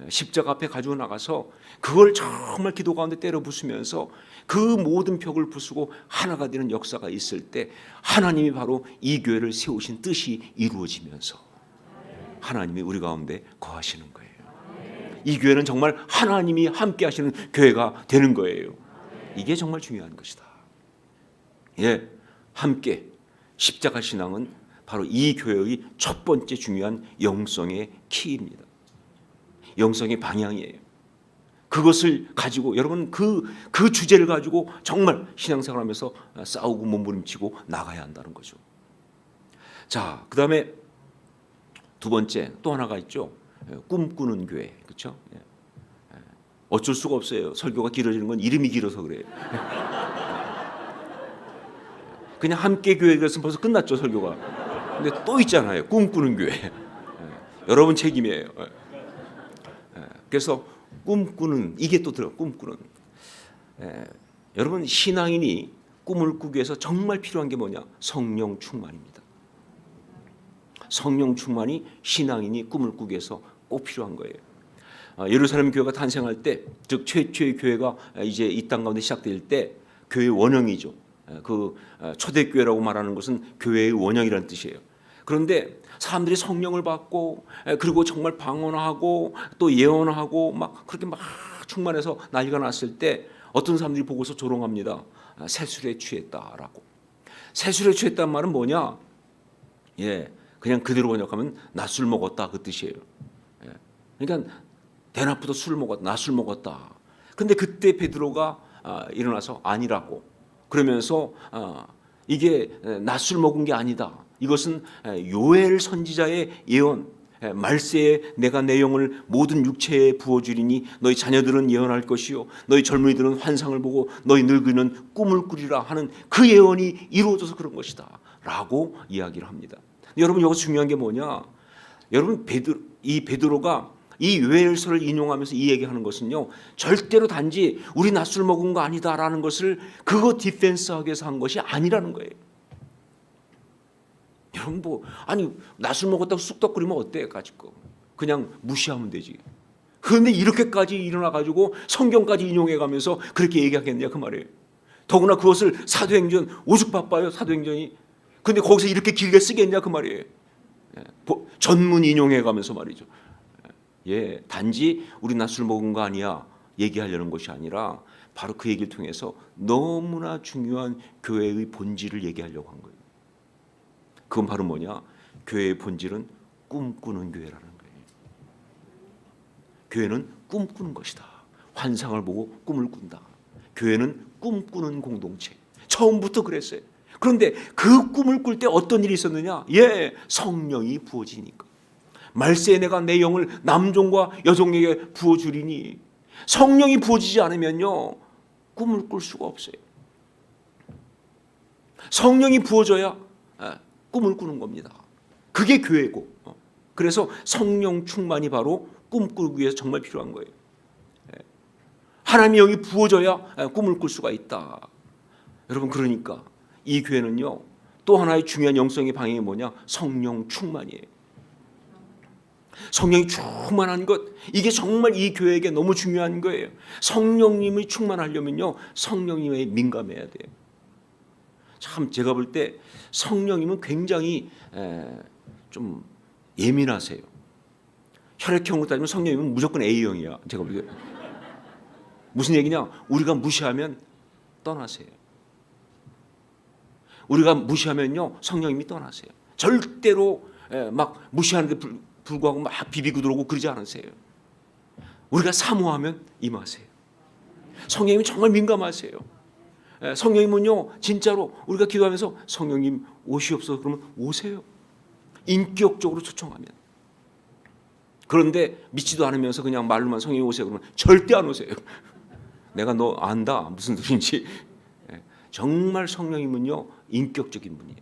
십자가 앞에 가지고 나가서 그걸 정말 기도 가운데 때려 부수면서 그 모든 벽을 부수고 하나가 되는 역사가 있을 때 하나님이 바로 이 교회를 세우신 뜻이 이루어지면서 하나님이 우리 가운데 거하시는 거예요. 이 교회는 정말 하나님이 함께 하시는 교회가 되는 거예요. 이게 정말 중요한 것이다. 함께 십자가 신앙은 바로 이 교회의 첫 번째 중요한 영성의 키입니다. 영성의 방향이에요. 그것을 가지고 여러분 그 주제를 가지고 정말 신앙생활하면서 싸우고 몸부림치고 나가야 한다는 거죠. 자, 그다음에 두 번째 또 하나가 있죠. 꿈꾸는 교회, 그렇죠? 어쩔 수가 없어요. 설교가 길어지는 건 이름이 길어서 그래요. 그냥 함께 교회 그랬으면 벌써 끝났죠, 설교가. 근데 또 있잖아요. 꿈꾸는 교회. 여러분 책임이에요. 그래서 꿈꾸는, 이게 또 들어요. 꿈꾸는. 여러분 신앙인이 꿈을 꾸기 위해서 정말 필요한 게 뭐냐? 성령 충만입니다. 성령 충만이 신앙인이 꿈을 꾸기 위해서 꼭 필요한 거예요. 예루살렘 교회가 탄생할 때, 즉 최초의 교회가 이제 이 땅 가운데 시작될 때 교회의 원형이죠. 그 초대교회라고 말하는 것은 교회의 원형이라는 뜻이에요. 그런데 사람들이 성령을 받고 그리고 정말 방언하고 또 예언하고 막 그렇게 막 충만해서 난리가 났을 때 어떤 사람들이 보고서 조롱합니다. 세술에 취했다라고. 세술에 취했다는 말은 뭐냐? 그냥 그대로 번역하면 낮술 먹었다 그 뜻이에요. 그러니까 대낮부터 술 먹었다, 낮술 먹었다. 근데 그때 베드로가 일어나서 아니라고 그러면서 이게 낮술 먹은 게 아니다. 이것은 요엘 선지자의 예언, 말세에 내가 내 영을 모든 육체에 부어주리니 너희 자녀들은 예언할 것이요 너희 젊은이들은 환상을 보고 너희 늙은이는 꿈을 꾸리라 하는 그 예언이 이루어져서 그런 것이다 라고 이야기를 합니다. 여러분 여기서 중요한 게 뭐냐, 여러분 이 베드로가 이 요엘서를 인용하면서 이 얘기하는 것은요, 절대로 단지 우리 낮술 먹은 거 아니다라는 것을 그거 디펜스하기 위해서 한 것이 아니라는 거예요. 여러분 뭐 아니 낮술 먹었다고 쑥덕거리면 어때 가지고 그냥 무시하면 되지. 그런데 이렇게까지 일어나 가지고 성경까지 인용해 가면서 그렇게 얘기하겠냐 그 말이에요. 더구나 그것을 사도행전 오죽 바빠요 사도행전이. 근데 거기서 이렇게 길게 쓰겠냐 그 말이에요. 전문 인용해 가면서 말이죠. 예, 단지 우리 낮술 먹은 거 아니야 얘기하려는 것이 아니라 바로 그 얘기를 통해서 너무나 중요한 교회의 본질을 얘기하려고 한 거예요. 그건 바로 뭐냐? 교회의 본질은 꿈꾸는 교회라는 거예요. 교회는 꿈꾸는 것이다. 환상을 보고 꿈을 꾼다. 교회는 꿈꾸는 공동체. 처음부터 그랬어요. 그런데 그 꿈을 꿀 때 어떤 일이 있었느냐? 예, 성령이 부어지니까. 말세에 내가 내 영을 남종과 여종에게 부어주리니, 성령이 부어지지 않으면요 꿈을 꿀 수가 없어요. 성령이 부어져야 꿈을 꾸는 겁니다. 그게 교회고. 그래서 성령 충만이 바로 꿈꾸기 위해서 정말 필요한 거예요. 하나님의 영이 부어져야 꿈을 꿀 수가 있다. 여러분 그러니까 이 교회는요 또 하나의 중요한 영성의 방향이 뭐냐? 성령 충만이에요. 성령이 충만한 것, 이게 정말 이 교회에게 너무 중요한 거예요. 성령님이 충만하려면요 성령님에 민감해야 돼요. 참 제가 볼 때 성령님은 굉장히 좀 예민하세요. 혈액형으로 따지면 성령님은 무조건 A형이야. 제가 볼 때 무슨 얘기냐? 우리가 무시하면 떠나세요. 우리가 무시하면요 성령님이 떠나세요. 절대로 막 무시하는데 불구하고 막 비비고 들어오고 그러지 않으세요. 우리가 사모하면 임하세요. 성령님이 정말 민감하세요. 성령님은요 진짜로 우리가 기도하면서 성령님 오시옵소서 그러면 오세요. 인격적으로 초청하면. 그런데 믿지도 않으면서 그냥 말로만 성령님 오세요 그러면 절대 안 오세요. 내가 너 안다 무슨 소리인지. 정말 성령님은요 인격적인 분이에요.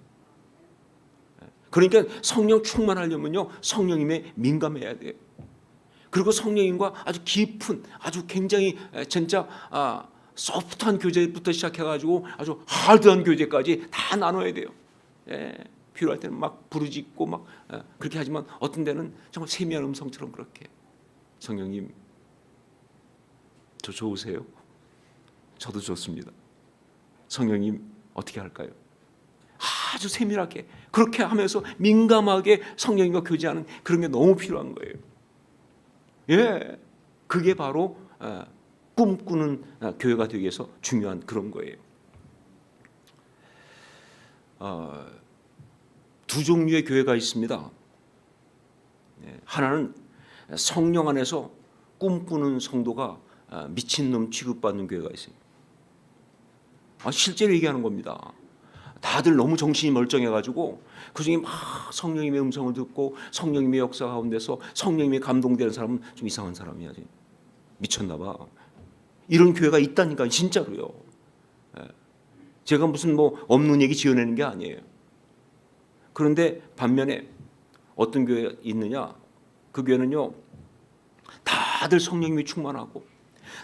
그러니까 성령 충만하려면요 성령님에 민감해야 돼요. 그리고 성령님과 아주 깊은 아주 굉장히 진짜 소프트한 교제부터 시작해가지고 아주 하드한 교제까지 다 나눠야 돼요. 필요할 때는 막 부르짖고 막 그렇게 하지만 어떤 데는 정말 세미한 음성처럼 그렇게 성령님 저 좋으세요? 저도 좋습니다. 성령님 어떻게 할까요? 아주 세밀하게 그렇게 하면서 민감하게 성령님과 교제하는 그런 게 너무 필요한 거예요. 예, 그게 바로 꿈꾸는 교회가 되기 위해서 중요한 그런 거예요. 두 종류의 교회가 있습니다. 하나는 성령 안에서 꿈꾸는 성도가 미친놈 취급받는 교회가 있어요. 실제로 얘기하는 겁니다. 다들 너무 정신이 멀쩡해가지고 그중에 막 성령님의 음성을 듣고 성령님의 역사 가운데서 성령님이 감동되는 사람은 좀 이상한 사람이야. 미쳤나 봐. 이런 교회가 있다니까 진짜로요. 제가 무슨 뭐 없는 얘기 지어내는 게 아니에요. 그런데 반면에 어떤 교회가 있느냐? 그 교회는요 다들 성령님이 충만하고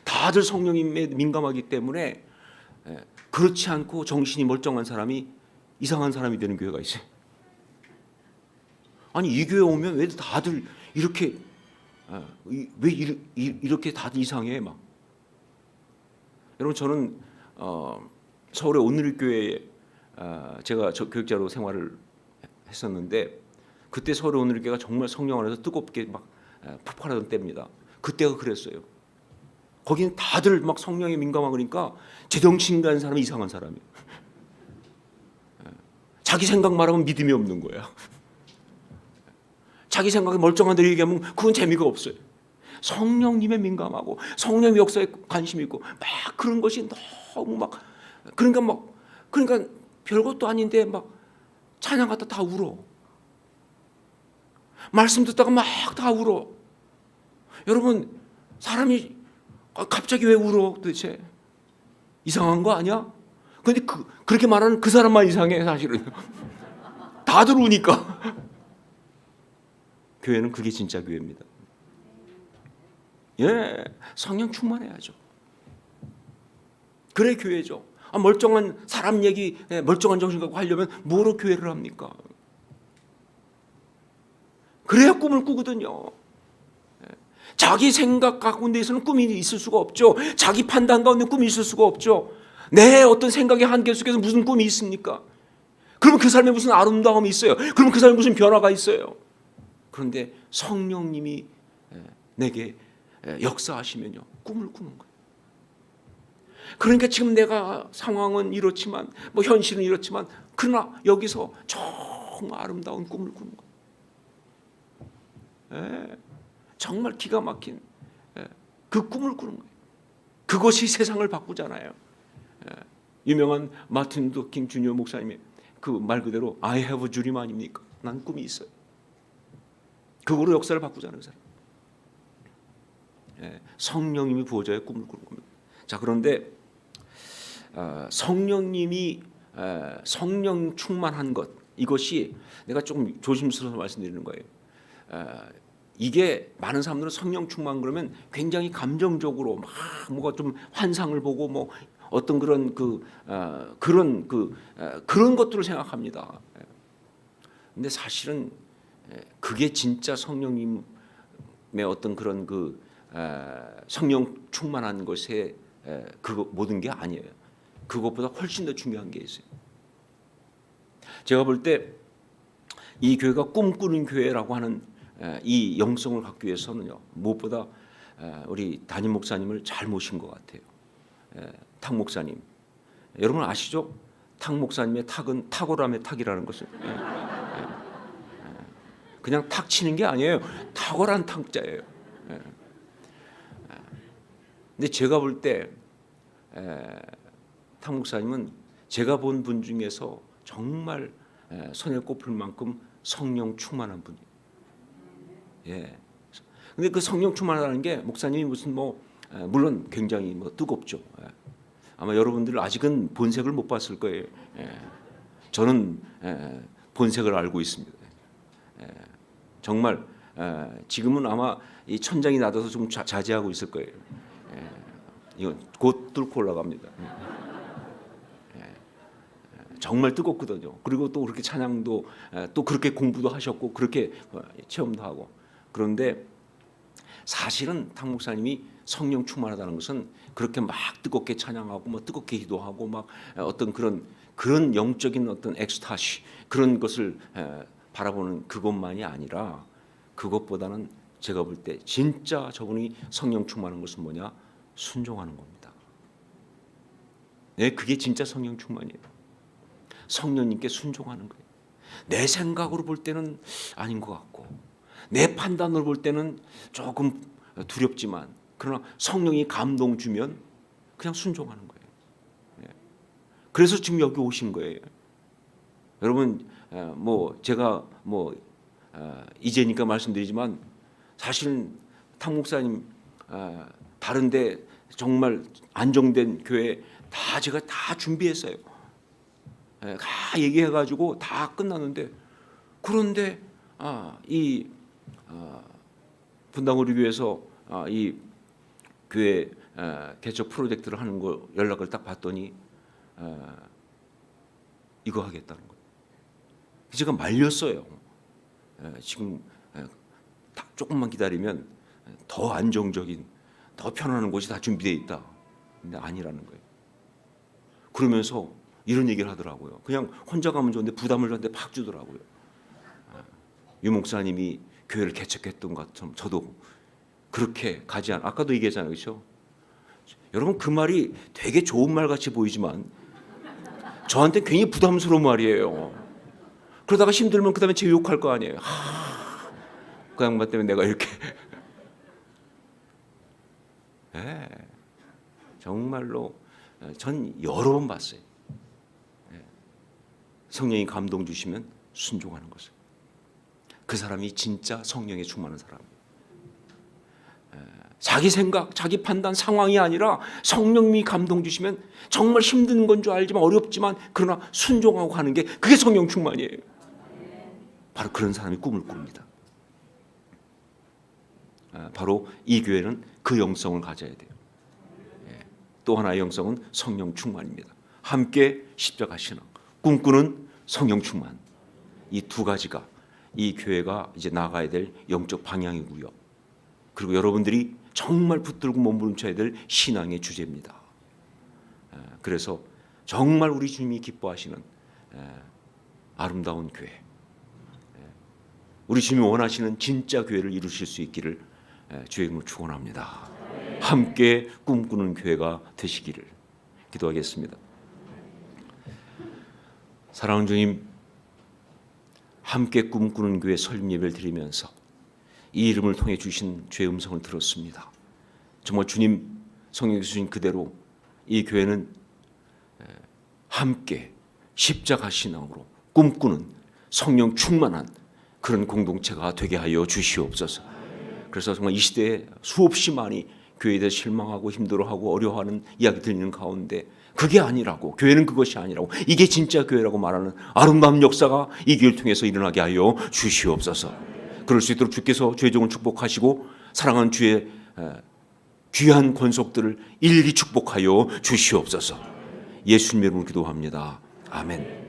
다들 성령님에 민감하기 때문에 그렇지 않고 정신이 멀쩡한 사람이 이상한 사람이 되는 교회가 있어요. 아니 이 교회 오면 왜 다들 이렇게 왜 이렇게 다들 이상해 막. 여러분 저는 서울의 온누리교회에 제가 교육자로 생활을 했었는데 그때 서울의 온누리교회가 정말 성령 안에서 뜨겁게 막 폭발하던 때입니다. 그때가 그랬어요. 거기는 다들 막 성령에 민감하고 그러니까 제정신 간 사람이 이상한 사람이에요. 자기 생각 말하면 믿음이 없는 거야. 자기 생각에 멀쩡한 대로 얘기하면 그건 재미가 없어요. 성령님에 민감하고 성령의 역사에 관심 있고 막 그런 것이 너무 막 그러니까 별것도 아닌데 막 찬양 갖다 다 울어. 말씀 듣다가 막 다 울어. 여러분, 사람이 갑자기 왜 울어 도대체? 이상한 거 아니야? 근데 그렇게 말하는 그 사람만 이상해 사실은. 다들 우니까. 교회는 그게 진짜 교회입니다. 예, 성령 충만해야죠. 그래 교회죠. 멀쩡한 사람 얘기, 멀쩡한 정신 갖고 하려면 뭐로 교회를 합니까? 그래야 꿈을 꾸거든요. 자기 생각 가운데에서는 꿈이 있을 수가 없죠. 자기 판단 가운데 꿈이 있을 수가 없죠. 내 어떤 생각의 한계 속에서 무슨 꿈이 있습니까? 그러면 그 삶에 무슨 아름다움이 있어요? 그러면 그 삶에 무슨 변화가 있어요? 그런데 성령님이 내게 역사하시면요, 꿈을 꾸는 거예요. 그러니까 지금 내가 상황은 이렇지만, 뭐 현실은 이렇지만, 그러나 여기서 정말 아름다운 꿈을 꾸는 거예요. 정말 기가 막힌 그 꿈을 꾸는 거예요. 그것이 세상을 바꾸잖아요. 유명한 마틴 루터 킹 주니어 목사님의 그 말 그대로 I have a dream 아닙니까? 난 꿈이 있어요. 그거로 역사를 바꾸자는 사람. 성령님이 부어져야 꿈을 꾸는 겁니다. 자, 그런데 성령님이 성령 충만한 것, 이것이 내가 조금 조심스러워서 말씀드리는 거예요. 이게 많은 사람들은 성령 충만 그러면 굉장히 감정적으로 막 뭐가 좀 환상을 보고 뭐 어떤 그런 그런 것들을 생각합니다. 근데 사실은 그게 진짜 성령님의 어떤 그런 성령 충만한 것에 그거 모든 게 아니에요. 그것보다 훨씬 더 중요한 게 있어요. 제가 볼 때 이 교회가 꿈꾸는 교회라고 하는 이 영성을 갖기 위해서는요, 무엇보다 우리 담임 목사님을 잘 모신 것 같아요. 탁 목사님, 여러분 아시죠? 탁 목사님의 탁은 탁월함의 탁이라는 것을 그냥 탁 치는 게 아니에요. 탁월한 탁자예요. 근데 제가 볼 때 탁 목사님은 제가 본 분 중에서 정말 손에 꼽힐 만큼 성령 충만한 분이에요. 예. 근데 그 성령 충만하다는 게 목사님이 무슨 물론 굉장히 뜨겁죠. 아마 여러분들 아직은 본색을 못 봤을 거예요. 저는 본색을 알고 있습니다. 정말 지금은 아마 이 천장이 낮아서 좀 자제하고 있을 거예요. 이건 곧 뚫고 올라갑니다. 정말 뜨겁거든요. 그리고 또 그렇게 찬양도 또 그렇게 공부도 하셨고 그렇게 체험도 하고. 그런데 사실은 탁 목사님이 성령 충만하다는 것은 그렇게 막 뜨겁게 찬양하고 뜨겁게 기도하고 막 어떤 그런 영적인 어떤 엑스타시 그런 것을 바라보는 그것만이 아니라, 그것보다는 제가 볼 때 진짜 저분이 성령 충만한 것은 뭐냐? 순종하는 겁니다. 네, 그게 진짜 성령 충만이에요. 성령님께 순종하는 거예요. 내 생각으로 볼 때는 아닌 것 같고, 내 판단으로 볼 때는 조금 두렵지만, 그러나 성령이 감동 주면 그냥 순종하는 거예요. 그래서 지금 여기 오신 거예요. 여러분, 제가 이제니까 말씀드리지만 사실은 탁 목사님 다른데 정말 안정된 교회 다 제가 다 준비했어요. 다 얘기해가지고 다 끝났는데, 그런데 이 분당우리교회에서 이 교회 개척 프로젝트를 하는 거 연락을 딱 받더니 이거 하겠다는 거예요. 제가 말렸어요. 지금 조금만 기다리면 더 안정적인, 더 편안한 곳이 다 준비되어 있다. 근데 아니라는 거예요. 그러면서 이런 얘기를 하더라고요. 그냥 혼자 가면 좋은데 부담을 저한테 팍 주더라고요. 유 목사님이 교회를 개척했던 것처럼 저도 그렇게 가지 않. 아까도 얘기했잖아요, 그렇죠? 여러분, 그 말이 되게 좋은 말 같이 보이지만 저한테 굉장히 부담스러운 말이에요. 그러다가 힘들면 그다음에 제 욕할 거 아니에요. 그 양반 때문에 내가 이렇게. 네, 정말로 전 여러 번 봤어요. 성령이 감동 주시면 순종하는 것을. 그 사람이 진짜 성령에 충만한 사람이에요. 자기 생각, 자기 판단, 상황이 아니라 성령님이 감동 주시면 정말 힘든 건 줄 알지만 어렵지만 그러나 순종하고 가는 게 그게 성령 충만이에요. 바로 그런 사람이 꿈을 꿉니다. 바로 이 교회는 그 영성을 가져야 돼요. 또 하나의 영성은 성령 충만입니다. 함께 십자가 신앙, 꿈꾸는 성령 충만. 이 두 가지가 이 교회가 이제 나가야 될 영적 방향이고요. 그리고 여러분들이 정말 붙들고 몸부림쳐야 될 신앙의 주제입니다. 그래서 정말 우리 주님이 기뻐하시는 아름다운 교회, 우리 주님이 원하시는 진짜 교회를 이루실 수 있기를 주의 이름으로 축원합니다. 함께 꿈꾸는 교회가 되시기를 기도하겠습니다. 사랑하는 주님, 함께 꿈꾸는 교회 설립 예배를 드리면서 이 이름을 통해 주신 주의 음성을 들었습니다. 정말 주님 성령께서 주신 그대로 이 교회는 함께 십자가 신앙으로 꿈꾸는 성령 충만한 그런 공동체가 되게 하여 주시옵소서. 그래서 정말 이 시대에 수없이 많이 교회에 대해 실망하고 힘들어하고 어려워하는 이야기 들리는 가운데 그게 아니라고, 교회는 그것이 아니라고, 이게 진짜 교회라고 말하는 아름다운 역사가 이 교회를 통해서 일어나게 하여 주시옵소서. 그럴 수 있도록 주께서 주의 종을 축복하시고 사랑하는 주의 귀한 권속들을 일일이 축복하여 주시옵소서. 예수님의 이름으로 기도합니다. 아멘.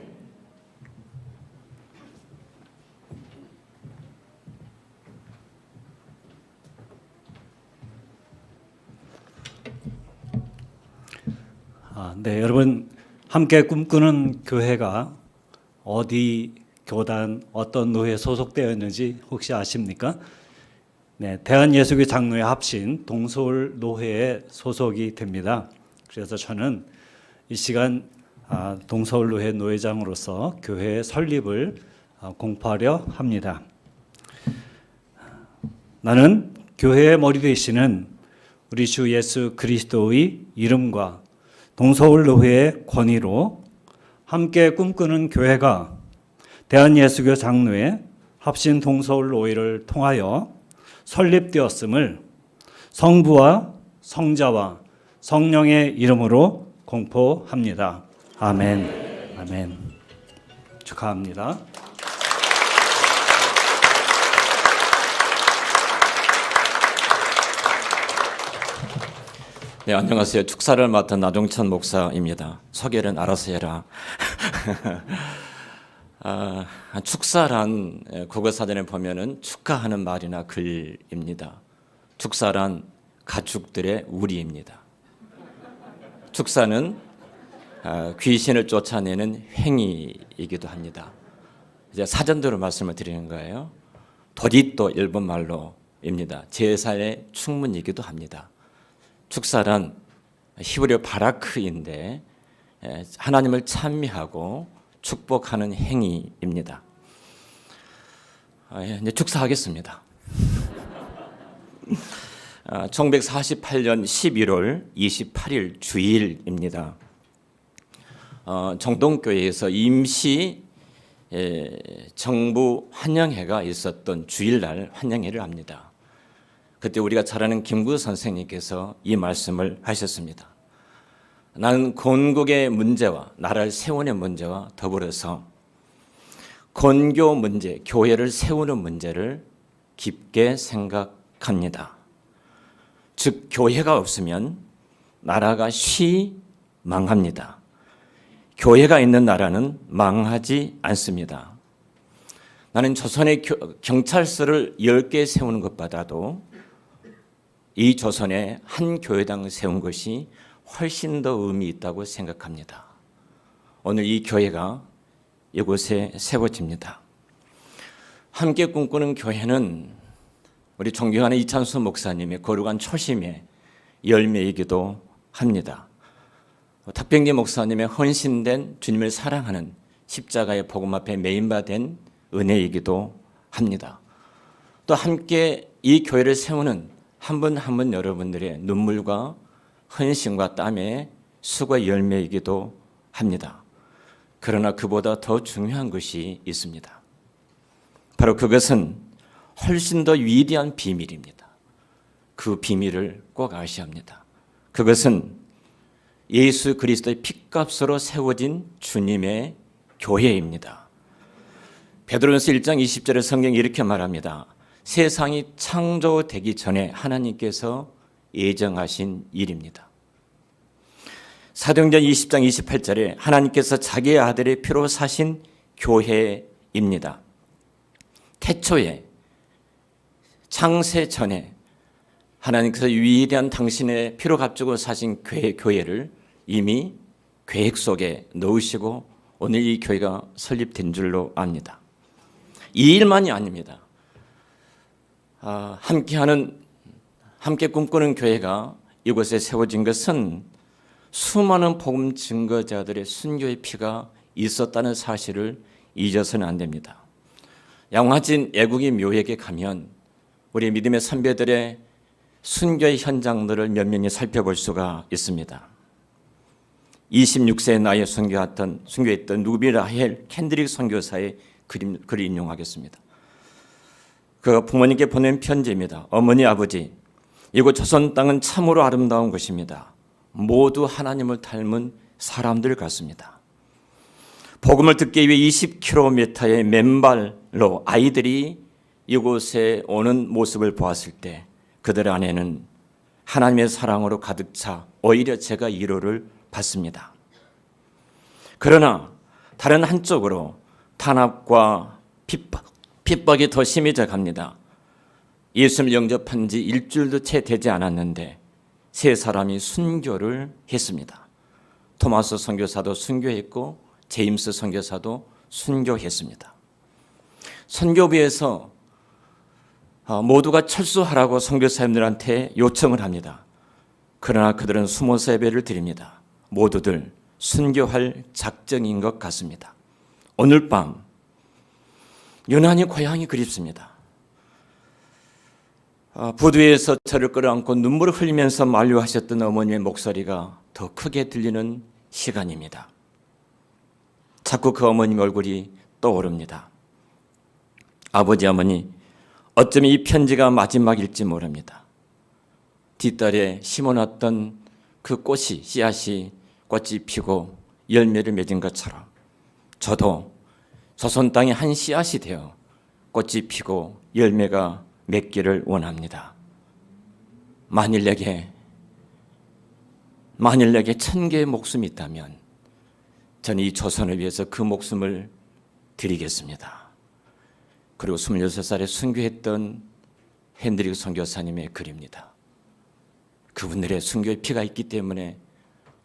네, 여러분 함께 꿈꾸는 교회가 어디 교단 어떤 노회에 소속되어 있는지 혹시 아십니까? 네, 대한예수교 장로회 합신 동서울 노회에 소속이 됩니다. 그래서 저는 이 시간 동서울 노회 노회장으로서 교회 설립을 공포하려 합니다. 나는 교회의 머리 되시는 우리 주 예수 그리스도의 이름과 동서울 노회의 권위로 함께 꿈꾸는 교회가 대한예수교 장로회 합신 동서울 노회를 통하여 설립되었음을 성부와 성자와 성령의 이름으로 공포합니다. 아멘. 아멘. 축하합니다. 네, 안녕하세요. 축사를 맡은 나종찬 목사입니다. 소개는 알아서 해라. 축사란 국어사전에 보면은 축하하는 말이나 글입니다. 축사란 가축들의 우리입니다. 축사는 귀신을 쫓아내는 행위이기도 합니다. 이제 사전대로 말씀을 드리는 거예요. 도리또 일본 말로입니다. 제사의 축문이기도 합니다. 축사란 히브리어 바라크인데 하나님을 찬미하고 축복하는 행위입니다. 이제 축사하겠습니다. 1948년 11월 28일 주일입니다. 정동교회에서 임시 정부 환영회가 있었던 주일날 환영회를 합니다. 그때 우리가 잘 아는 김구 선생님께서 이 말씀을 하셨습니다. 나는 건국의 문제와 나라를 세우는 문제와 더불어서 건교 문제, 교회를 세우는 문제를 깊게 생각합니다. 즉 교회가 없으면 나라가 망합니다. 교회가 있는 나라는 망하지 않습니다. 나는 조선의 경찰서를 10개 세우는 것보다도 이 조선에 한 교회당을 세운 것이 훨씬 더 의미 있다고 생각합니다. 오늘 이 교회가 이곳에 세워집니다. 함께 꿈꾸는 교회는 우리 존경하는 이찬수 목사님의 거룩한 초심의 열매이기도 합니다. 탁병기 목사님의 헌신된 주님을 사랑하는 십자가의 복음 앞에 메인바된 은혜이기도 합니다. 또 함께 이 교회를 세우는 한 분 한 분 여러분들의 눈물과 헌신과 땀의 수고의 열매이기도 합니다. 그러나 그보다 더 중요한 것이 있습니다. 바로 그것은 훨씬 더 위대한 비밀입니다. 그 비밀을 꼭 아셔야 합니다. 그것은 예수 그리스도의 핏값으로 세워진 주님의 교회입니다. 베드로전서 1장 20절의 성경이 이렇게 말합니다. 세상이 창조되기 전에 하나님께서 예정하신 일입니다. 사도행전 20장 28절에 하나님께서 자기의 아들의 피로 사신 교회입니다. 태초에 창세 전에 하나님께서 위대한 당신의 피로 값주고 사신 교회를 이미 계획 속에 넣으시고 오늘 이 교회가 설립된 줄로 압니다. 이 일만이 아닙니다. 함께 꿈꾸는 교회가 이곳에 세워진 것은 수많은 복음 증거자들의 순교의 피가 있었다는 사실을 잊어서는 안 됩니다. 양화진 애국의 묘역에 가면 우리 믿음의 선배들의 순교의 현장들을 몇 살펴볼 수가 있습니다. 26세의 나이에 순교했던 누비라헬 캔드릭 선교사의 글을 인용하겠습니다. 그가 부모님께 보낸 편지입니다. 어머니, 아버지, 이곳 조선 땅은 참으로 아름다운 곳입니다. 모두 하나님을 닮은 사람들 같습니다. 복음을 듣기 위해 20km의 맨발로 아이들이 이곳에 오는 모습을 보았을 때 그들 안에는 하나님의 사랑으로 가득 차 오히려 제가 위로를 받습니다. 그러나 다른 한쪽으로 탄압과 핍박이 더 심해져 갑니다. 예수를 영접한 지 일주일도 채 되지 않았는데 세 사람이 순교를 했습니다. 토마스 선교사도 순교했고 제임스 선교사도 순교했습니다. 선교부에서 모두가 철수하라고 선교사님들한테 요청을 합니다. 그러나 그들은 숨어서 예배를 드립니다. 모두들 순교할 작정인 것 같습니다. 오늘 밤 유난히 고향이 그립습니다. 부두에서 저를 끌어안고 눈물을 흘리면서 만류하셨던 어머니의 목소리가 더 크게 들리는 시간입니다. 자꾸 그 어머님 얼굴이 떠오릅니다. 아버지, 어머니, 어쩌면 이 편지가 마지막일지 모릅니다. 뒷달에 심어놨던 그 씨앗이 꽃이 피고 열매를 맺은 것처럼 저도 조선 땅의 한 씨앗이 되어 꽃이 피고 열매가 맺기를 원합니다. 만일 내게 1000개의 목숨이 있다면 저는 이 조선을 위해서 그 목숨을 드리겠습니다. 그리고 26살에 순교했던 핸드릭 선교사님의 글입니다. 그분들의 순교의 피가 있기 때문에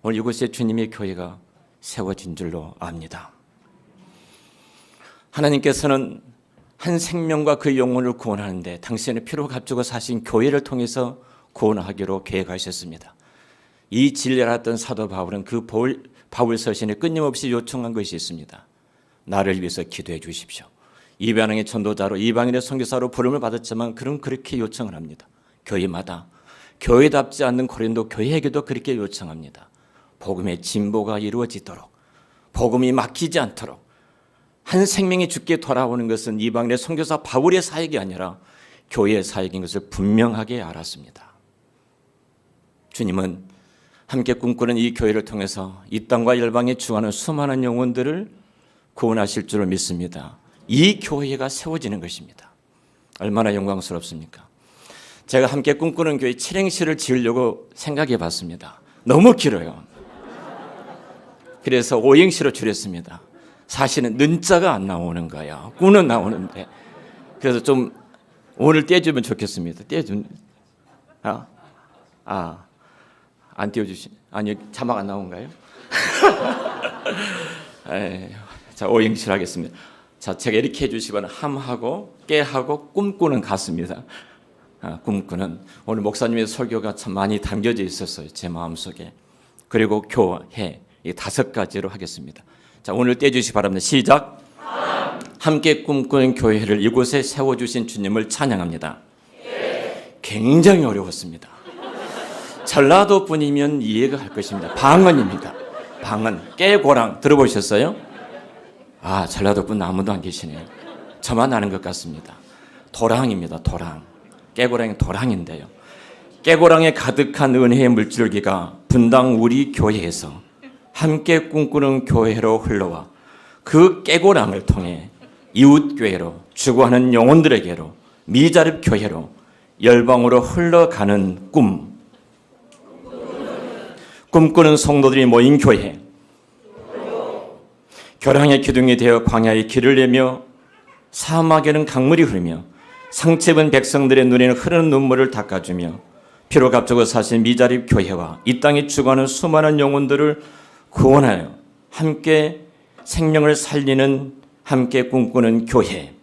오늘 이곳에 주님의 교회가 세워진 줄로 압니다. 하나님께서는 한 생명과 그 영혼을 구원하는데 당신의 피로 값주고 사신 교회를 통해서 구원하기로 계획하셨습니다. 이 진리를 알았던 사도 바울은 그 바울 서신에 끊임없이 요청한 것이 있습니다. 나를 위해서 기도해 주십시오. 이방인의 전도자로 이방인의 선교사로 부름을 받았지만 그는 그렇게 요청을 합니다. 교회마다 교회답지 않는 고린도 교회에게도 그렇게 요청합니다. 복음의 진보가 이루어지도록 복음이 막히지 않도록 한 생명이 죽게 돌아오는 것은 이방인의 선교사 바울의 사역이 아니라 교회의 사역인 것을 분명하게 알았습니다. 주님은 함께 꿈꾸는 이 교회를 통해서 이 땅과 열방에 주하는 수많은 영혼들을 구원하실 줄을 믿습니다. 이 교회가 세워지는 것입니다. 얼마나 영광스럽습니까? 제가 함께 꿈꾸는 교회 7행시를 지으려고 생각해 봤습니다. 너무 길어요. 그래서 5행시로 줄였습니다. 사실은 는자가 안 나오는 거야. 꾸는 나오는데. 그래서 좀 오늘 떼주면 좋겠습니다. 안 떼어주시? 아니, 자막 안 나온가요? 자, 5행시를 하겠습니다. 자, 제가 이렇게 해주시면 함하고 깨하고 꿈꾸는 같습니다. 꿈꾸는 오늘 목사님의 설교가 참 많이 담겨져 있었어요. 제 마음속에. 그리고 교회 이 5가지로 하겠습니다. 자, 오늘 떼주시기 바랍니다. 시작. 함께 꿈꾸는 교회를 이곳에 세워주신 주님을 찬양합니다. 굉장히 어려웠습니다. 전라도 분이면 이해가 할 것입니다. 방언입니다. 방언, 깨고랑 들어보셨어요? 전라도 분 아무도 안 계시네요. 저만 아는 것 같습니다. 도랑입니다. 도랑. 깨고랑이 도랑인데요. 깨고랑에 가득한 은혜의 물줄기가 분당 우리 교회에서 함께 꿈꾸는 교회로 흘러와 그 깨고랑을 통해 이웃 교회로 죽어가는 영혼들에게로 미자립 교회로 열방으로 흘러가는 꿈꾸는 성도들이 모인 교회, 교량의 기둥이 되어 광야의 길을 내며 사막에는 강물이 흐르며 상처 입은 백성들의 눈에는 흐르는 눈물을 닦아주며 피로 값주고 사신 미자립 교회와 이 땅에 죽어가는 수많은 영혼들을 구원하여 함께 생명을 살리는 함께 꿈꾸는 교회.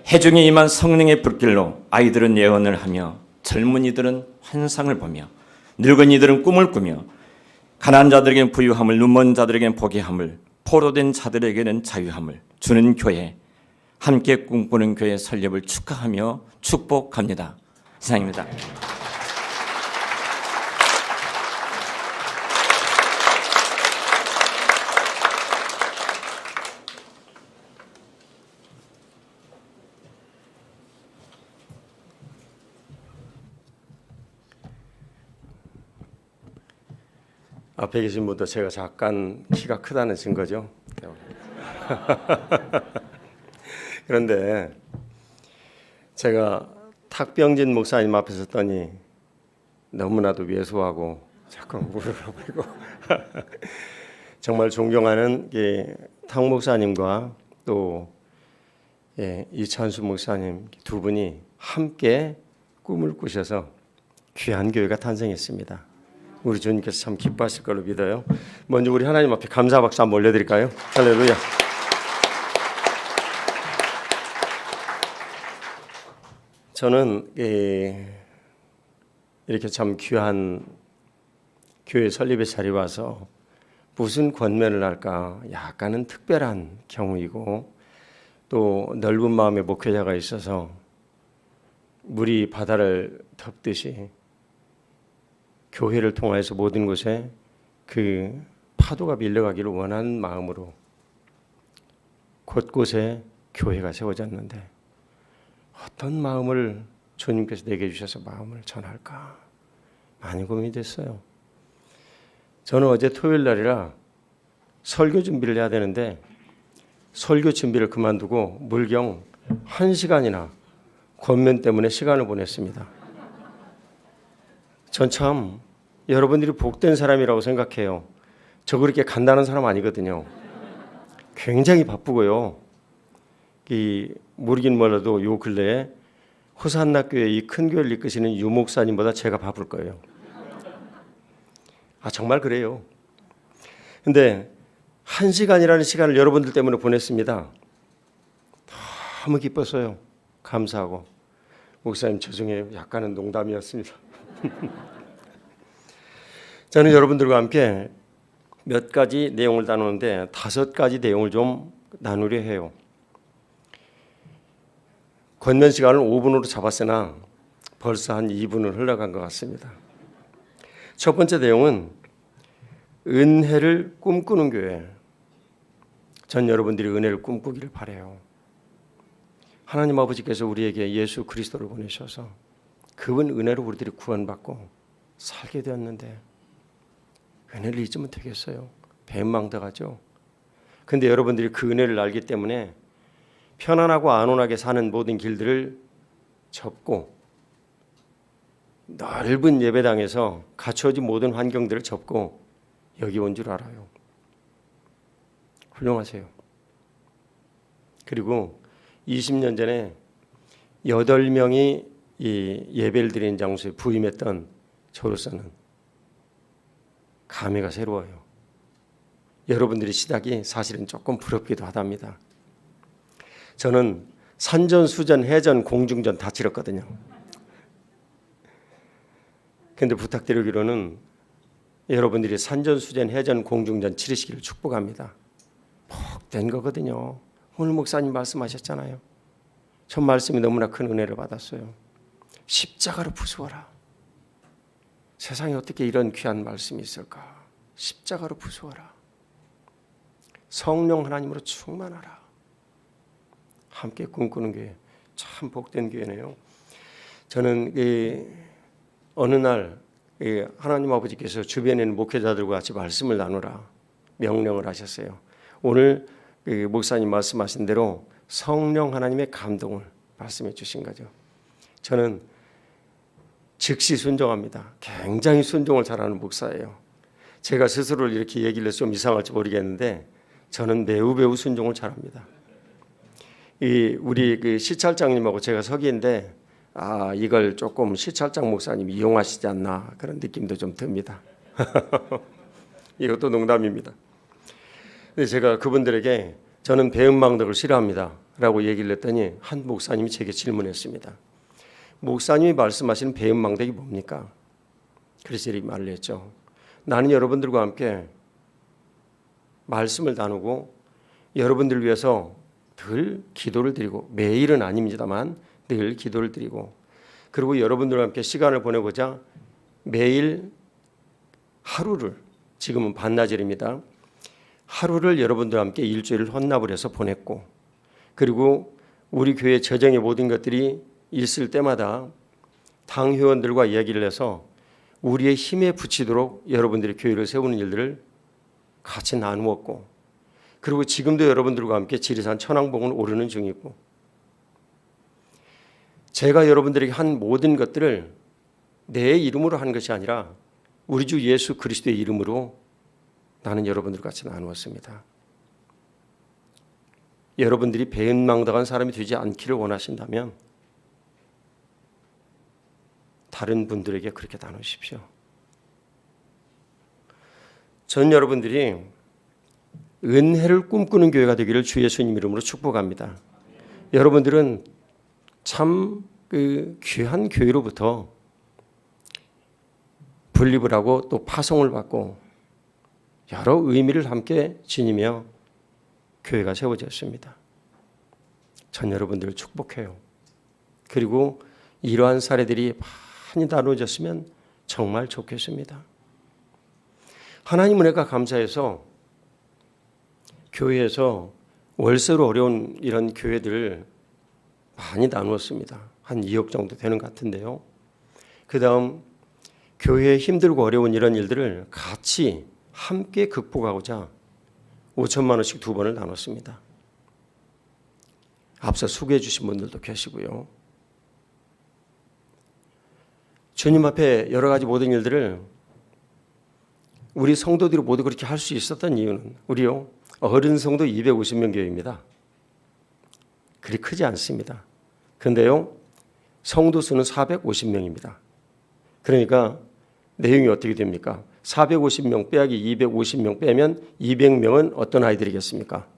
해중에 임한 성령의 불길로 아이들은 예언을 하며 젊은이들은 환상을 보며 늙은이들은 꿈을 꾸며 가난한 자들에게는 부유함을, 눈먼 자들에게는 보게 함을, 포로된 자들에게는 자유함을 주는 교회, 함께 꿈꾸는 교회 설립을 축하하며 축복합니다. 이상입니다. 앞에 계신 분도 제가 잠깐 키가 크다는 증거죠. 그런데 제가 탁병진 목사님 앞에 섰더니 너무나도 왜소하고 자꾸 무릎을 꿇고 정말 존경하는 탁 목사님과 또 이찬수 목사님 두 분이 함께 꿈을 꾸셔서 귀한 교회가 탄생했습니다. 우리 주님께서 참 기뻐하실 걸로 믿어요. 먼저 우리 하나님 앞에 감사 박수 한번 올려드릴까요? 할렐루야. 저는 이렇게 참 귀한 교회 설립의 자리에 와서 무슨 권면을 할까 약간은 특별한 경우이고 또 넓은 마음의 목회자가 있어서 물이 바다를 덮듯이 교회를 통해서 모든 곳에 그 파도가 밀려가기를 원하는 마음으로 곳곳에 교회가 세워졌는데 어떤 마음을 주님께서 내게 주셔서 마음을 전할까 많이 고민이 됐어요. 저는 어제 토요일 날이라 설교 준비를 해야 되는데 설교 준비를 그만두고 물경 1시간이나 권면 때문에 시간을 보냈습니다. 전 참 여러분들이 복된 사람이라고 생각해요. 저 그렇게 간다는 사람 아니거든요. 굉장히 바쁘고요. 이 모르긴 몰라도 요 근래에 호산나 교회 이 큰 교회를 이끄시는 유 목사님보다 제가 바쁠 거예요. 아 정말 그래요. 근데 1시간이라는 시간을 여러분들 때문에 보냈습니다. 너무 기뻤어요. 감사하고. 목사님 죄송해요. 약간은 농담이었습니다. 저는 여러분들과 함께 몇 가지 내용을 나누는데 5가지 내용을 좀 나누려 해요. 권면 시간을 5분으로 잡았으나 벌써 한 2분을 흘러간 것 같습니다. 첫 번째 내용은 은혜를 꿈꾸는 교회. 전 여러분들이 은혜를 꿈꾸기를 바라요. 하나님 아버지께서 우리에게 예수 그리스도를 보내셔서 그분 은혜로 우리들이 구원받고 살게 되었는데 은혜를 잊으면 되겠어요? 배은망덕하죠. 근데 여러분들이 그 은혜를 알기 때문에 편안하고 안온하게 사는 모든 길들을 접고 넓은 예배당에서 갖춰진 모든 환경들을 접고 여기 온 줄 알아요. 훌륭하세요. 그리고 20년 전에 8명이 이 예배를 드리는 장소에 부임했던 저로서는 감회가 새로워요. 여러분들의 시작이 사실은 조금 부럽기도 하답니다. 저는 산전수전, 해전, 공중전 다 치렀거든요. 그런데 부탁드리기로는 여러분들이 산전수전, 해전, 공중전 치르시기를 축복합니다. 복된 거거든요. 오늘 목사님 말씀하셨잖아요. 전 말씀이 너무나 큰 은혜를 받았어요. 십자가로 부수어라. 세상에 어떻게 이런 귀한 말씀이 있을까? 십자가로 부수어라. 성령 하나님으로 충만하라. 함께 꿈꾸는 교회. 참 복된 교회네요. 저는 어느 날 하나님 아버지께서 주변에 있는 목회자들과 같이 말씀을 나누라 명령을 하셨어요. 오늘 목사님 말씀하신 대로 성령 하나님의 감동을 말씀해 주신 거죠. 저는 즉시 순종합니다. 굉장히 순종을 잘하는 목사예요. 제가 스스로를 이렇게 얘기를 해서 좀 이상할지 모르겠는데 저는 매우 순종을 잘합니다. 우리 시찰장님하고 제가 서기인데 이걸 조금 시찰장 목사님이 이용하시지 않나 그런 느낌도 좀 듭니다. 이것도 농담입니다. 근데 제가 그분들에게 저는 배은망덕을 싫어합니다 라고 얘기를 했더니 한 목사님이 제게 질문했습니다. 목사님이 말씀하시는 배은망덕이 뭡니까? 그래서 이렇게 말을 했죠. 나는 여러분들과 함께 말씀을 나누고 여러분들을 위해서 늘 기도를 드리고 매일은 아닙니다만 늘 기도를 드리고 그리고 여러분들과 함께 시간을 보내고자 매일 하루를 지금은 반나절입니다. 하루를 여러분들과 함께 일주일을 헌납을 해서 보냈고 그리고 우리 교회 재정의 모든 것들이 있을 때마다 당 회원들과 이야기를 해서 우리의 힘에 붙이도록 여러분들이 교회를 세우는 일들을 같이 나누었고 그리고 지금도 여러분들과 함께 지리산 천왕봉을 오르는 중이고 제가 여러분들에게 한 모든 것들을 내 이름으로 한 것이 아니라 우리 주 예수 그리스도의 이름으로 나는 여러분들과 같이 나누었습니다. 여러분들이 배은망덕한 사람이 되지 않기를 원하신다면 다른 분들에게 그렇게 나누십시오. 전 여러분들이 은혜를 꿈꾸는 교회가 되기를 주 예수님 이름으로 축복합니다. 여러분들은 참 귀한 교회로부터 분립을 하고 또 파송을 받고 여러 의미를 함께 지니며 교회가 세워졌습니다. 전 여러분들을 축복해요. 그리고 이러한 사례들이 많이 나누어졌으면 정말 좋겠습니다. 하나님 은혜가 감사해서 교회에서 월세로 어려운 이런 교회들을 많이 나누었습니다. 한 2억 정도 되는 것 같은데요. 그 다음 교회에 힘들고 어려운 이런 일들을 같이 함께 극복하고자 5천만 원씩 2번을 나눴습니다. 앞서 수고해 주신 분들도 계시고요. 주님 앞에 여러 가지 모든 일들을 우리 성도들이 모두 그렇게 할 수 있었던 이유는 우리요 어른 성도 250명 교회입니다. 그리 크지 않습니다. 근데요 성도 수는 450명입니다. 그러니까 내용이 어떻게 됩니까? 450명 빼기 250명 빼면 200명은 어떤 아이들이겠습니까?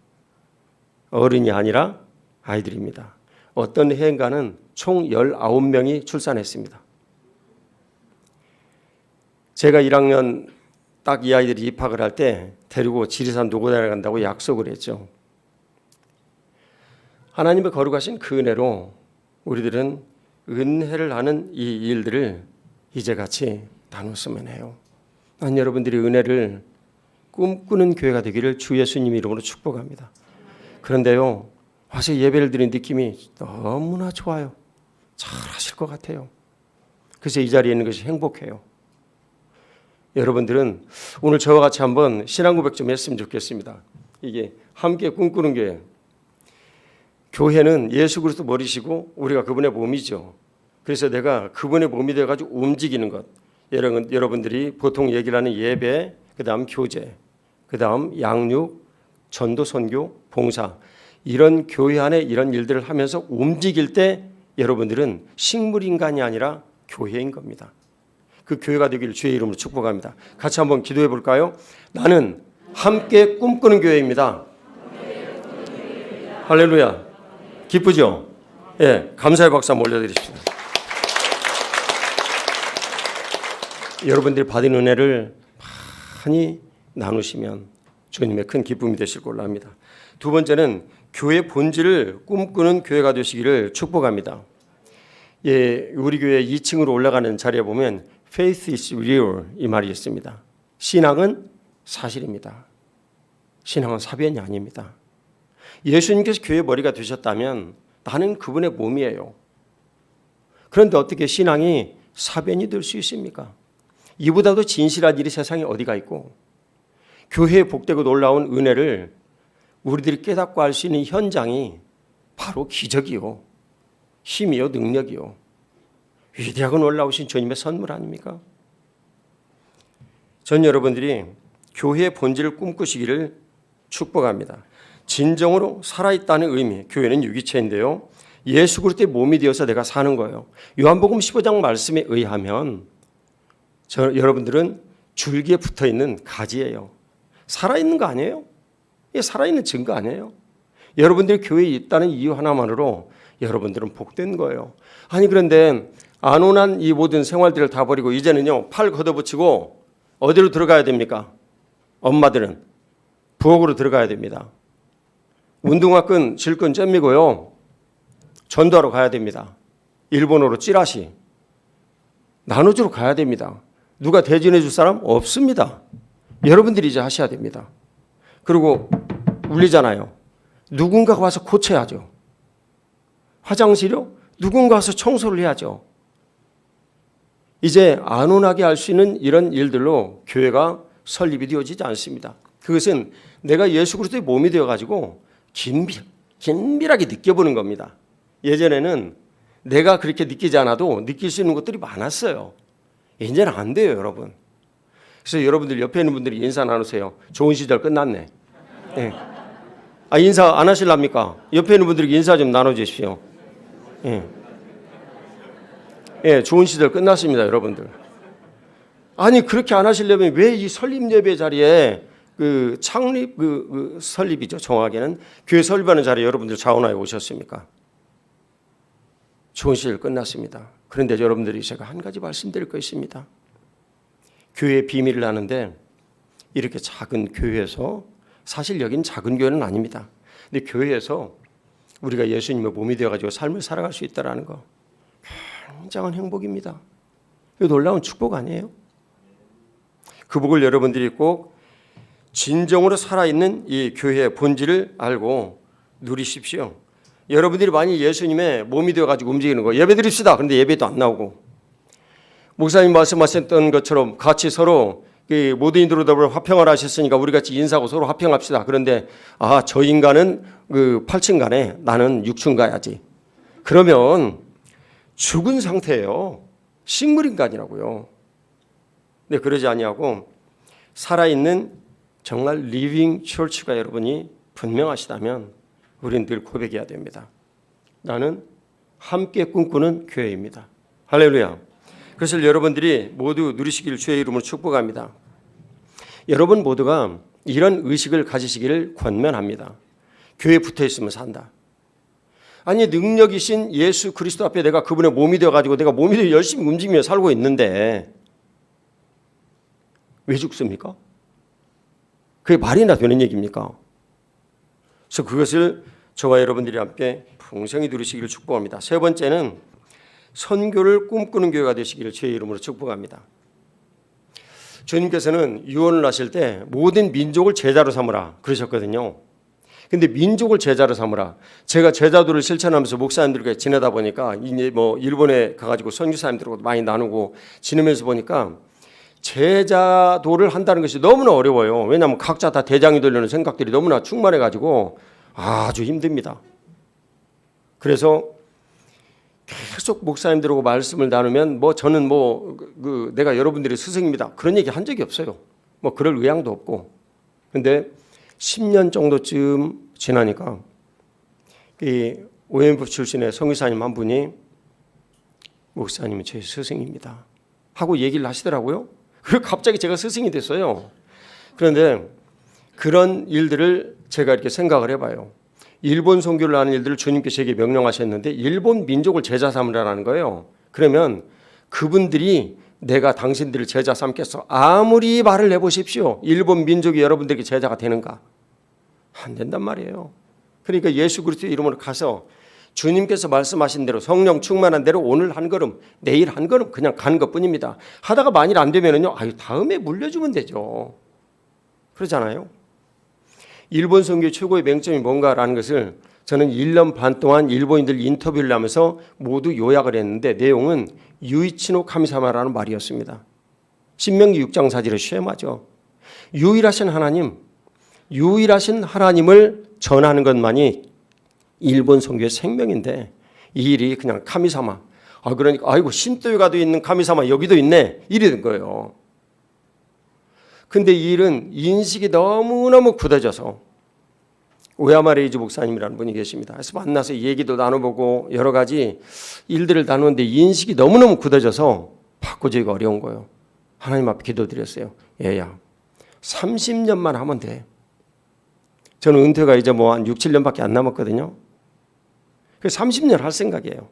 어른이 아니라 아이들입니다. 어떤 해인가는 총 19명이 출산했습니다. 제가 1학년 딱 이 아이들이 입학을 할 때 데리고 지리산 노고단에 간다고 약속을 했죠. 하나님의 거룩하신 그 은혜로 우리들은 은혜를 하는 이 일들을 이제 같이 나눴으면 해요. 난 여러분들이 은혜를 꿈꾸는 교회가 되기를 주 예수님 이름으로 축복합니다. 그런데요, 와서 예배를 드리는 느낌이 너무나 좋아요. 잘하실 것 같아요. 그래서 이 자리에 있는 것이 행복해요. 여러분들은 오늘 저와 같이 한번 신앙 고백 좀 했으면 좋겠습니다. 이게 함께 꿈꾸는 교회. 교회는 예수 그리스도 머리시고 우리가 그분의 몸이죠. 그래서 내가 그분의 몸이 돼가지고 움직이는 것. 여러분들이 보통 얘기를 하는 예배, 그 다음 교제, 그 다음 양육, 전도, 선교, 봉사 이런 교회 안에 이런 일들을 하면서 움직일 때 여러분들은 식물인간이 아니라 교회인 겁니다. 그 교회가 되기를 주의 이름으로 축복합니다. 같이 한번 기도해 볼까요? 나는 함께 꿈꾸는 교회입니다. 할렐루야. 기쁘죠? 예, 감사의 박수 한번 올려드립시다. 여러분들이 받은 은혜를 많이 나누시면 주님의 큰 기쁨이 되실 걸로 합니다. 두 번째는 교회 본질을 꿈꾸는 교회가 되시기를 축복합니다. 예, 우리 교회 2층으로 올라가는 자리에 보면 Faith is real 이 말이 있습니다. 신앙은 사실입니다. 신앙은 사변이 아닙니다. 예수님께서 교회의 머리가 되셨다면 나는 그분의 몸이에요. 그런데 어떻게 신앙이 사변이 될 수 있습니까? 이보다도 진실한 일이 세상에 어디가 있고 교회에 복되고 놀라운 은혜를 우리들이 깨닫고 알 수 있는 현장이 바로 기적이요, 힘이요, 능력이요, 위대하고 놀라우신 주님의 선물 아닙니까? 전 여러분들이 교회의 본질을 꿈꾸시기를 축복합니다. 진정으로 살아있다는 의미, 교회는 유기체인데요, 예수 그리스도의 몸이 되어서 내가 사는 거예요. 요한복음 15장 말씀에 의하면 여러분들은 줄기에 붙어있는 가지예요. 살아있는 거 아니에요? 이게 살아있는 증거 아니에요? 여러분들이 교회에 있다는 이유 하나만으로 여러분들은 복된 거예요. 아니 그런데 안온한 이 모든 생활들을 다 버리고 이제는요, 팔 걷어붙이고 어디로 들어가야 됩니까? 엄마들은 부엌으로 들어가야 됩니다. 운동화 끈, 질끈 잼미고요, 전도하러 가야 됩니다. 일본어로 찌라시 나눠주러 가야 됩니다. 누가 대신해 줄 사람 없습니다. 여러분들이 이제 하셔야 됩니다. 그리고 울리잖아요. 누군가가 와서 고쳐야죠. 화장실이요? 누군가 와서 청소를 해야죠. 이제 안온하게 할 수 있는 이런 일들로 교회가 설립이 되어지지 않습니다. 그것은 내가 예수 그리스도의 몸이 되어가지고 긴밀하게 느껴보는 겁니다. 예전에는 내가 그렇게 느끼지 않아도 느낄 수 있는 것들이 많았어요. 이제는 안 돼요, 여러분. 그래서 여러분들 옆에 있는 분들이 인사 나누세요. 좋은 시절 끝났네. 네. 인사 안 하실랍니까? 옆에 있는 분들에게 인사 좀 나눠주십시오. 좋은 시절 끝났습니다, 여러분들. 아니 그렇게 안 하시려면 왜 이 설립 예배 자리에 그 창립 그 설립이죠, 정확하게는 교회 설립하는 자리에 여러분들 자원하여 오셨습니까? 좋은 시절 끝났습니다. 그런데 여러분들이 제가 한 가지 말씀드릴 거 있습니다. 교회의 비밀을 아는데 이렇게 작은 교회에서, 사실 여긴 작은 교회는 아닙니다. 근데 교회에서 우리가 예수님의 몸이 되어가지고 삶을 살아갈 수 있다는 거 굉장한 행복입니다. 이거 놀라운 축복 아니에요? 그 복을 여러분들이 꼭 진정으로 살아있는 이 교회의 본질을 알고 누리십시오. 여러분들이 많이 예수님의 몸이 되어가지고 움직이는 거, 예배 드립시다. 그런데 예배도 안 나오고, 목사님 말씀하셨던 것처럼 같이 서로 모든 이들로 더불어 화평을 하셨으니까 우리 같이 인사하고 서로 화평합시다. 그런데 저 인간은 그 8층 가네, 나는 6층 가야지. 그러면 죽은 상태예요. 식물 인간이라고요. 근데 그러지 아니하고 살아있는 정말 리빙 처치가 여러분이 분명하시다면 우리는 늘 고백해야 됩니다. 나는 함께 꿈꾸는 교회입니다. 할렐루야. 그래서 여러분들이 모두 누리시길 주의 이름으로 축복합니다. 여러분 모두가 이런 의식을 가지시기를 권면합니다. 교회에 붙어 있으면 산다. 아니 능력이신 예수 그리스도 앞에 내가 그분의 몸이 되어가지고 내가 몸이 되어 열심히 움직이며 살고 있는데 왜 죽습니까? 그게 말이나 되는 얘기입니까? 그래서 그것을 저와 여러분들이 함께 풍성히 누리시기를 축복합니다. 세 번째는 선교를 꿈꾸는 교회가 되시기를 주의 이름으로 축복합니다. 주님께서는 유언을 하실 때 모든 민족을 제자로 삼으라 그러셨거든요. 근데 민족을 제자로 삼으라. 제가 제자도를 실천하면서 목사님들과 지내다 보니까 이제 일본에 가가지고 선교사님들하고 많이 나누고 지내면서 보니까 제자도를 한다는 것이 너무나 어려워요. 왜냐하면 각자 다 대장이 되려는 생각들이 너무나 충만해가지고 아주 힘듭니다. 그래서 계속 목사님들하고 말씀을 나누면 저는 내가 여러분들의 스승입니다. 그런 얘기 한 적이 없어요. 그럴 의향도 없고. 근데 10년 정도쯤 지나니까 이 OMF 출신의 성교사님 한 분이 목사님은 제 스승입니다 하고 얘기를 하시더라고요. 그리고 갑자기 제가 스승이 됐어요. 그런데 그런 일들을 제가 이렇게 생각을 해봐요. 일본 선교를 하는 일들을 주님께서 제게 명령하셨는데 일본 민족을 제자 삼으라는 거예요. 그러면 그분들이 내가 당신들을 제자 삼겠어. 아무리 말을 해보십시오. 일본 민족이 여러분들에게 제자가 되는가? 안 된단 말이에요. 그러니까 예수 그리스도의 이름으로 가서 주님께서 말씀하신 대로 성령 충만한 대로 오늘 한 걸음, 내일 한 걸음 그냥 가는 것뿐입니다. 하다가 만일 안 되면은요, 다음에 물려주면 되죠. 그러잖아요. 일본 선교의 최고의 맹점이 뭔가라는 것을 저는 1년 반 동안 일본인들 인터뷰를 하면서 모두 요약을 했는데 내용은 유이치노 카미사마라는 말이었습니다. 신명기 6장 4절의 쉐마죠. 유일하신 하나님을 전하는 것만이 일본 선교의 생명인데 이 일이 그냥 카미사마. 그러니까 아이고 신도요가도 있는 카미사마 여기도 있네 이러는 거예요. 근데 이 일은 인식이 너무너무 굳어져서 오야마 레이즈 목사님이라는 분이 계십니다. 그래서 만나서 얘기도 나눠보고 여러 가지 일들을 나누는데 인식이 너무너무 굳어져서 바꿔주기가 어려운 거예요. 하나님 앞에 기도드렸어요. 얘야 30년만 하면 돼. 저는 은퇴가 이제 뭐 한 6, 7년밖에 안 남았거든요. 그래서 30년 할 생각이에요.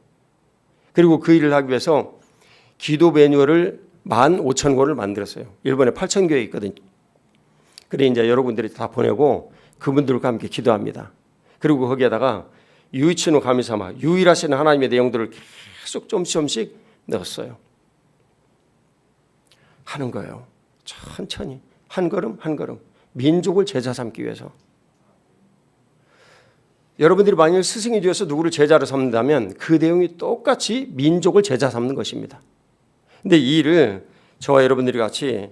그리고 그 일을 하기 위해서 기도 매뉴얼을 15,000권을 만들었어요. 일본에 8,000교회 있거든요. 그래 이제 여러분들이 다 보내고 그분들과 함께 기도합니다. 그리고 거기에다가 유이치노 가미사마 유일하신 하나님의 내용들을 계속 조금씩 넣었어요. 하는 거예요. 천천히 한 걸음 한 걸음 민족을 제자 삼기 위해서. 여러분들이 만일 스승이 되어서 누구를 제자로 삼는다면 그 내용이 똑같이 민족을 제자 삼는 것입니다. 근데 이 일을 저와 여러분들이 같이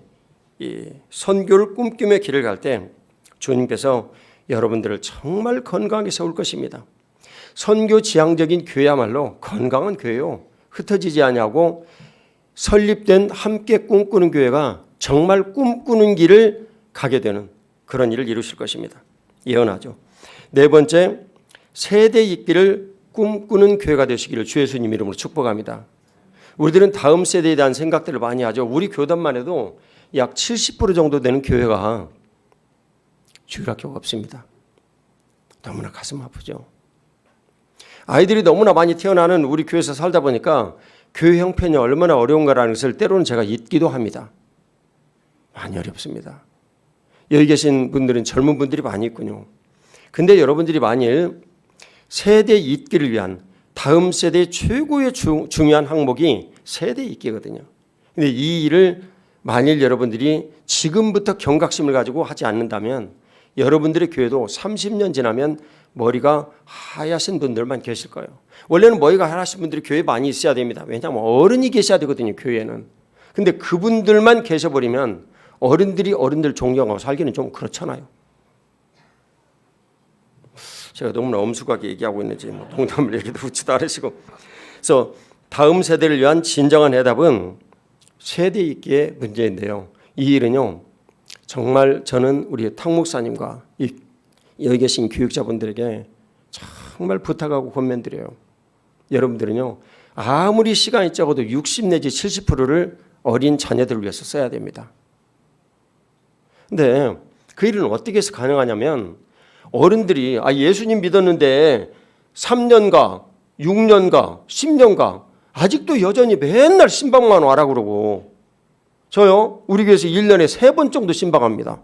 이 선교를 꿈꾸며 길을 갈 때 주님께서 여러분들을 정말 건강하게 세울 것입니다. 선교 지향적인 교회야말로 건강한 교회요. 흩어지지 아니하고 설립된 함께 꿈꾸는 교회가 정말 꿈꾸는 길을 가게 되는 그런 일을 이루실 것입니다. 예언하죠. 네 번째, 세대 있기를 꿈꾸는 교회가 되시기를 주 예수님 이름으로 축복합니다. 우리들은 다음 세대에 대한 생각들을 많이 하죠. 우리 교단만 해도 약 70% 정도 되는 교회가 주일학교가 없습니다. 너무나 가슴 아프죠. 아이들이 너무나 많이 태어나는 우리 교회에서 살다 보니까 교회 형편이 얼마나 어려운가라는 것을 때로는 제가 잊기도 합니다. 많이 어렵습니다. 여기 계신 분들은 젊은 분들이 많이 있군요. 근데 여러분들이 만일 세대 잇기를 위한 다음 세대의 최고의 중요한 항목이 세대 잇기거든요. 근데 이 일을 만일 여러분들이 지금부터 경각심을 가지고 하지 않는다면 여러분들의 교회도 30년 지나면 머리가 하얗신 분들만 계실 거예요. 원래는 머리가 하얗신 분들이 교회에 많이 있어야 됩니다. 왜냐하면 어른이 계셔야 되거든요, 교회는. 근데 그분들만 계셔버리면 어른들 존경하고 살기는 좀 그렇잖아요. 제가 너무나 엄숙하게 얘기하고 있는지 농담을 얘기도 붙지도 않으시고. 그래서 다음 세대를 위한 진정한 해답은 세대 있기의 문제인데요. 이 일은요, 정말 저는 우리 탁 목사님과 여기 계신 교육자분들에게 정말 부탁하고 권면드려요. 여러분들은요, 아무리 시간이 적어도 60 내지 70%를 어린 자녀들을 위해서 써야 됩니다. 근데 그 일은 어떻게 해서 가능하냐면 어른들이 예수님 믿었는데 3년가, 6년가, 10년가 아직도 여전히 맨날 신방만 와라 그러고 저요 우리 교회에서 1년에 3번 정도 신방합니다.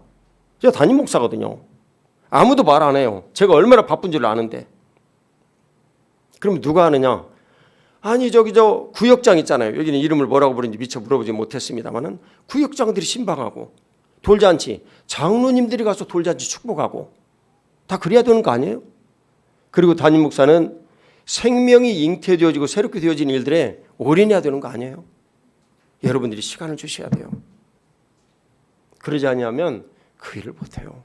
제가 담임 목사거든요. 아무도 말 안 해요. 제가 얼마나 바쁜 줄 아는데. 그럼 누가 하느냐? 아니 저 구역장 있잖아요. 여기는 이름을 뭐라고 부르는지 미처 물어보지 못했습니다만은 구역장들이 신방하고 돌잔치 장로님들이 가서 돌잔치 축복하고 다 그래야 되는 거 아니에요? 그리고 담임 목사는 생명이 잉태되어지고 새롭게 되어진 일들에 올인해야 되는 거 아니에요? 여러분들이 시간을 주셔야 돼요. 그러지 않으면 그 일을 못해요.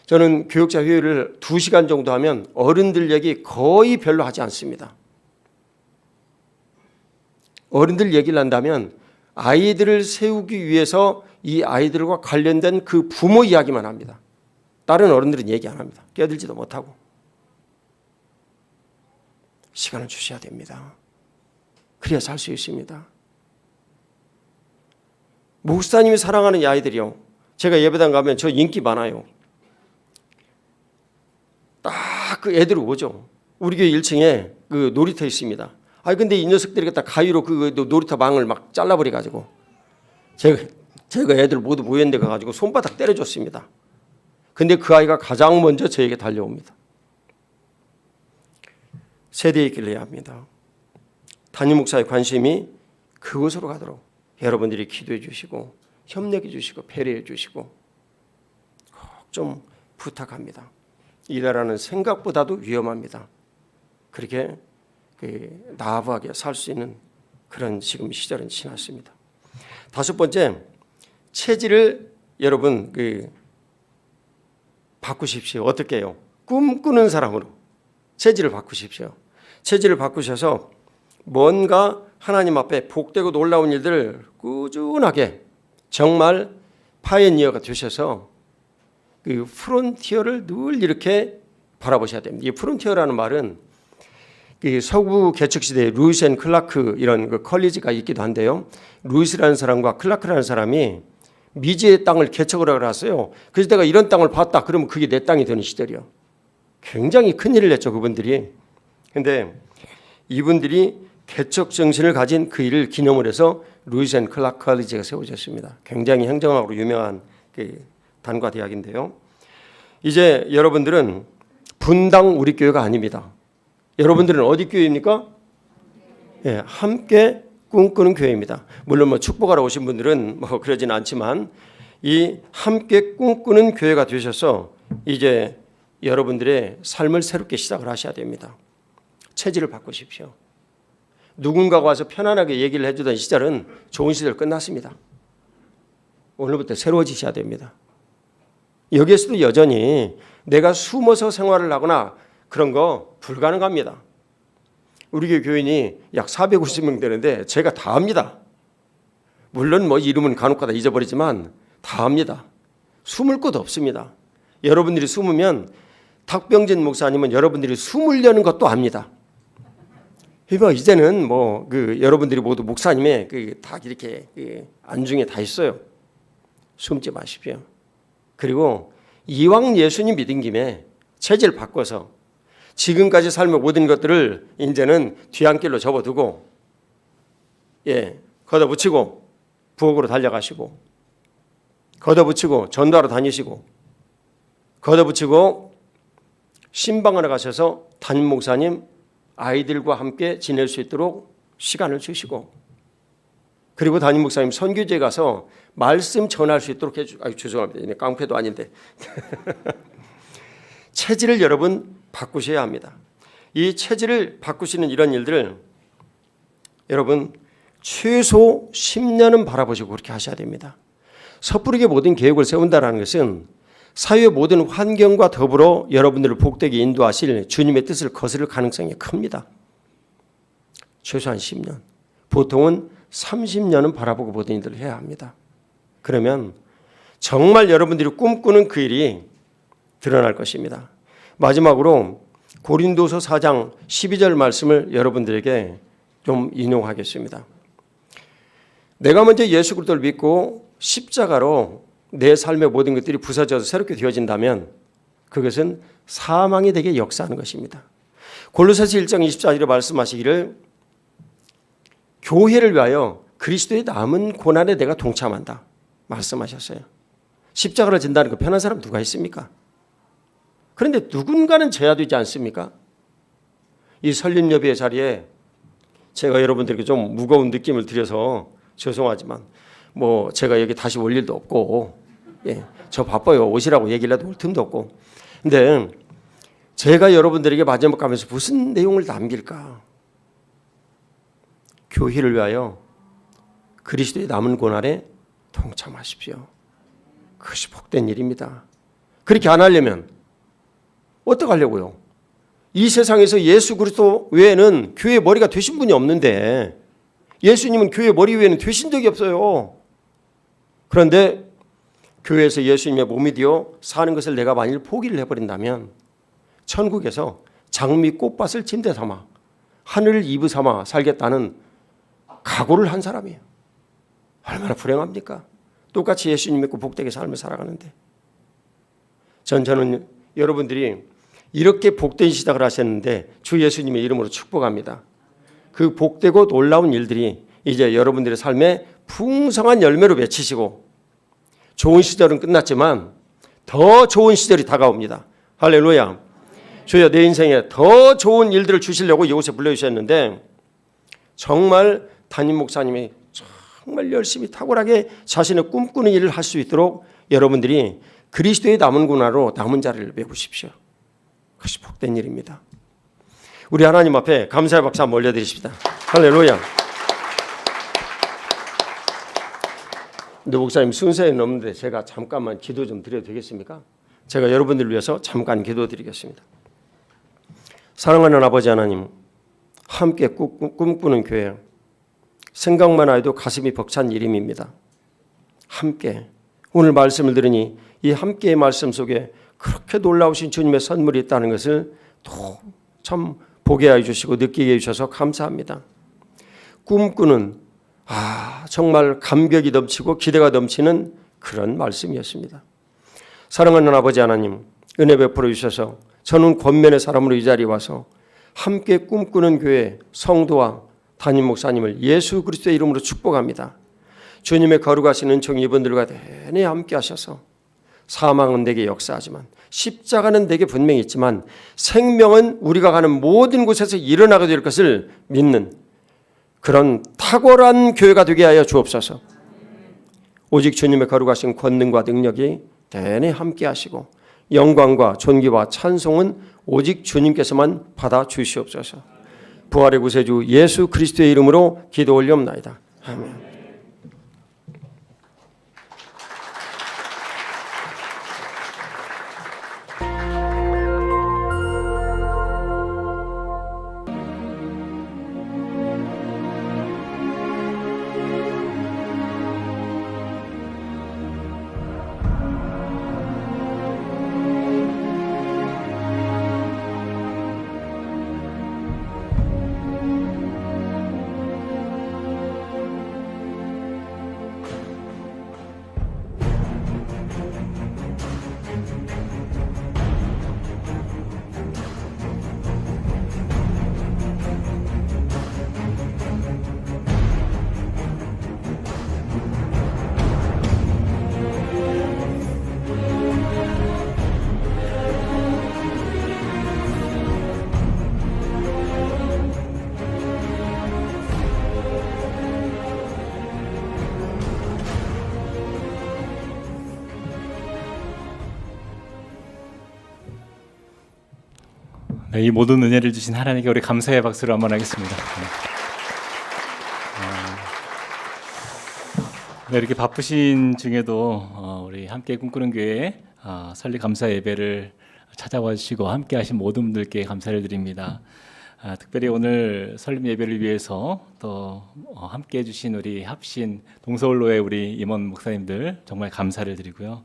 저는 교육자 회의를 2시간 정도 하면 어른들 얘기 거의 별로 하지 않습니다. 어른들 얘기를 한다면 아이들을 세우기 위해서 이 아이들과 관련된 그 부모 이야기만 합니다. 다른 어른들은 얘기 안 합니다. 끼어들지도 못하고. 시간을 주셔야 됩니다. 그래야 살 수 있습니다. 목사님이 사랑하는 이 아이들이요. 제가 예배당 가면 저 인기 많아요. 딱 그 애들이 오죠. 우리 교회 1층에 그 놀이터 있습니다. 근데 이 녀석들이 다 가위로 그 놀이터 망을 막 잘라버려 가지고 제가 애들 모두 모였는데 가가지고 손바닥 때려줬습니다. 근데 그 아이가 가장 먼저 저에게 달려옵니다. 세대의 길을 해야 합니다. 담임 목사의 관심이 그곳으로 가도록 여러분들이 기도해 주시고 협력해 주시고 배려해 주시고 좀 부탁합니다. 이 나라는 생각보다도 위험합니다. 그렇게 나아하게 살 수 있는 그런 지금 시절은 지났습니다. 다섯 번째, 체질을 여러분 바꾸십시오. 어떻게 해요? 꿈꾸는 사람으로 체질을 바꾸십시오. 체질을 바꾸셔서 뭔가 하나님 앞에 복되고 놀라운 일들을 꾸준하게 정말 파이어니어가 되셔서 그 프론티어를 늘 이렇게 바라보셔야 됩니다. 이 프론티어라는 말은 그 서구 개척 시대에 루이스 앤 클라크 이런 그 컬리지가 있기도 한데요. 루이스라는 사람과 클라크라는 사람이 미지의 땅을 개척을 하러 갔어요. 그래서 내가 이런 땅을 봤다. 그러면 그게 내 땅이 되는 시절이요. 굉장히 큰 일을 했죠, 그분들이. 근데 이분들이 개척 정신을 가진 그 일을 기념을 해서 루이스 앤 클라크 컬리지가 세워졌습니다. 굉장히 행정학으로 유명한 그 단과 대학인데요. 이제 여러분들은 분당 우리 교회가 아닙니다. 여러분들은 어디 교회입니까? 예, 함께 꿈꾸는 교회입니다. 물론 뭐 축복하러 오신 분들은 뭐 그러진 않지만 이 함께 꿈꾸는 교회가 되셔서 이제 여러분들의 삶을 새롭게 시작을 하셔야 됩니다. 체질을 바꾸십시오. 누군가가 와서 편안하게 얘기를 해주던 시절은 좋은 시절 끝났습니다. 오늘부터 새로워지셔야 됩니다. 여기에서도 여전히 내가 숨어서 생활을 하거나 그런 거 불가능합니다. 우리 교회 교인이 약 450명 되는데 제가 다 합니다. 물론 뭐 이름은 간혹가다 잊어버리지만 다 합니다. 숨을 곳 없습니다. 여러분들이 숨으면 탁병진 목사님은 여러분들이 숨으려는 것도 압니다. 이제는 뭐 여러분들이 모두 목사님의 다 이렇게 안중에 다 있어요. 숨지 마십시오. 그리고 이왕 예수님 믿은 김에 체질 바꿔서 지금까지 삶의 모든 것들을 이제는 뒤안길로 접어두고 걷어붙이고 부엌으로 달려가시고 걷어붙이고 전도하러 다니시고 걷어붙이고 신방하러 가셔서 담임 목사님 아이들과 함께 지낼 수 있도록 시간을 주시고 그리고 담임 목사님 선교지에 가서 말씀 전할 수 있도록 죄송합니다. 깡패도 아닌데 체질을 여러분 바꾸셔야 합니다. 이 체질을 바꾸시는 이런 일들을 여러분 최소 10년은 바라보시고 그렇게 하셔야 됩니다. 섣부르게 모든 계획을 세운다는 것은 사회의 모든 환경과 더불어 여러분들을 복되게 인도하실 주님의 뜻을 거스를 가능성이 큽니다. 최소한 10년, 보통은 30년은 바라보고 모든 일들을 해야 합니다. 그러면 정말 여러분들이 꿈꾸는 그 일이 드러날 것입니다. 마지막으로 고린도서 4장 12절 말씀을 여러분들에게 좀 인용하겠습니다. 내가 먼저 예수 그리스도를 믿고 십자가로 내 삶의 모든 것들이 부서져서 새롭게 되어진다면 그것은 사망이 되게 역사하는 것입니다. 골로새서 1장 24절에 말씀하시기를 교회를 위하여 그리스도의 남은 고난에 내가 동참한다 말씀하셨어요. 십자가를 진다는 거 편한 사람 누가 있습니까? 그런데 누군가는 져야 되지 않습니까? 이 설립예배의 자리에 제가 여러분들에게 좀 무거운 느낌을 드려서 죄송하지만 뭐 제가 여기 다시 올 일도 없고 저 바빠요. 오시라고 얘기를 해도 올 틈도 없고 근데 제가 여러분들에게 마지막 가면서 무슨 내용을 남길까? 교회를 위하여 그리스도의 남은 고난에 동참하십시오. 그것이 복된 일입니다. 그렇게 안 하려면 어떻게 하려고요? 이 세상에서 예수 그리스도 외에는 교회의 머리가 되신 분이 없는데 예수님은 교회의 머리 외에는 되신 적이 없어요. 그런데 교회에서 예수님의 몸이 되어 사는 것을 내가 만일 포기를 해버린다면 천국에서 장미 꽃밭을 침대 삼아 하늘을 이브 삼아 살겠다는 각오를 한 사람이에요. 얼마나 불행합니까? 똑같이 예수님 믿고 복되게 삶을 살아가는데 저는 여러분들이 이렇게 복된 시작을 하셨는데 주 예수님의 이름으로 축복합니다. 그 복되고 놀라운 일들이 이제 여러분들의 삶에 풍성한 열매로 맺히시고 좋은 시절은 끝났지만 더 좋은 시절이 다가옵니다. 할렐루야. 주여 내 인생에 더 좋은 일들을 주시려고 이곳에 불러주셨는데 정말 담임 목사님이 정말 열심히 탁월하게 자신의 꿈꾸는 일을 할 수 있도록 여러분들이 그리스도의 남은 군화로 남은 자리를 메우십시오. 그것이 복된 일입니다. 우리 하나님 앞에 감사의 박수 한번 올려드리십시다. 할렐루야. 근데 목사님 순서에 넘는데 제가 잠깐만 기도 좀 드려도 되겠습니까? 제가 여러분들을 위해서 잠깐 기도드리겠습니다. 사랑하는 아버지 하나님, 함께 꿈꾸는 교회, 생각만 해도 가슴이 벅찬 이름입니다. 함께, 오늘 말씀을 들으니 이 함께의 말씀 속에 그렇게 놀라우신 주님의 선물이 있다는 것을 또 참 보게 해주시고 느끼게 해주셔서 감사합니다. 꿈꾸는 정말 감격이 넘치고 기대가 넘치는 그런 말씀이었습니다. 사랑하는 아버지 하나님, 은혜 베풀어 주셔서 저는 권면의 사람으로 이 자리에 와서 함께 꿈꾸는 교회 성도와 담임 목사님을 예수 그리스도의 이름으로 축복합니다. 주님의 거룩하신 은총이 이분들과 내내 함께 하셔서 사망은 내게 역사하지만 십자가는 내게 분명히 있지만 생명은 우리가 가는 모든 곳에서 일어나게 될 것을 믿는 그런 탁월한 교회가 되게 하여 주옵소서. 오직 주님의 거룩하신 권능과 능력이 내내 함께 하시고 영광과 존귀와 찬송은 오직 주님께서만 받아 주시옵소서. 부활의 구세주 예수 그리스도의 이름으로 기도 올리옵나이다. 아멘. 네, 이 모든 은혜를 주신 하나님께 우리 감사의 박수를 한번 하겠습니다. 네, 이렇게 바쁘신 중에도 우리 함께 꿈꾸는 교회 설립 감사 예배를 찾아와 주시고 함께 하신 모든 분들께 감사를 드립니다. 특별히 오늘 설립 예배를 위해서 또 함께 해주신 우리 합신 동서울로의 우리 임원 목사님들 정말 감사를 드리고요.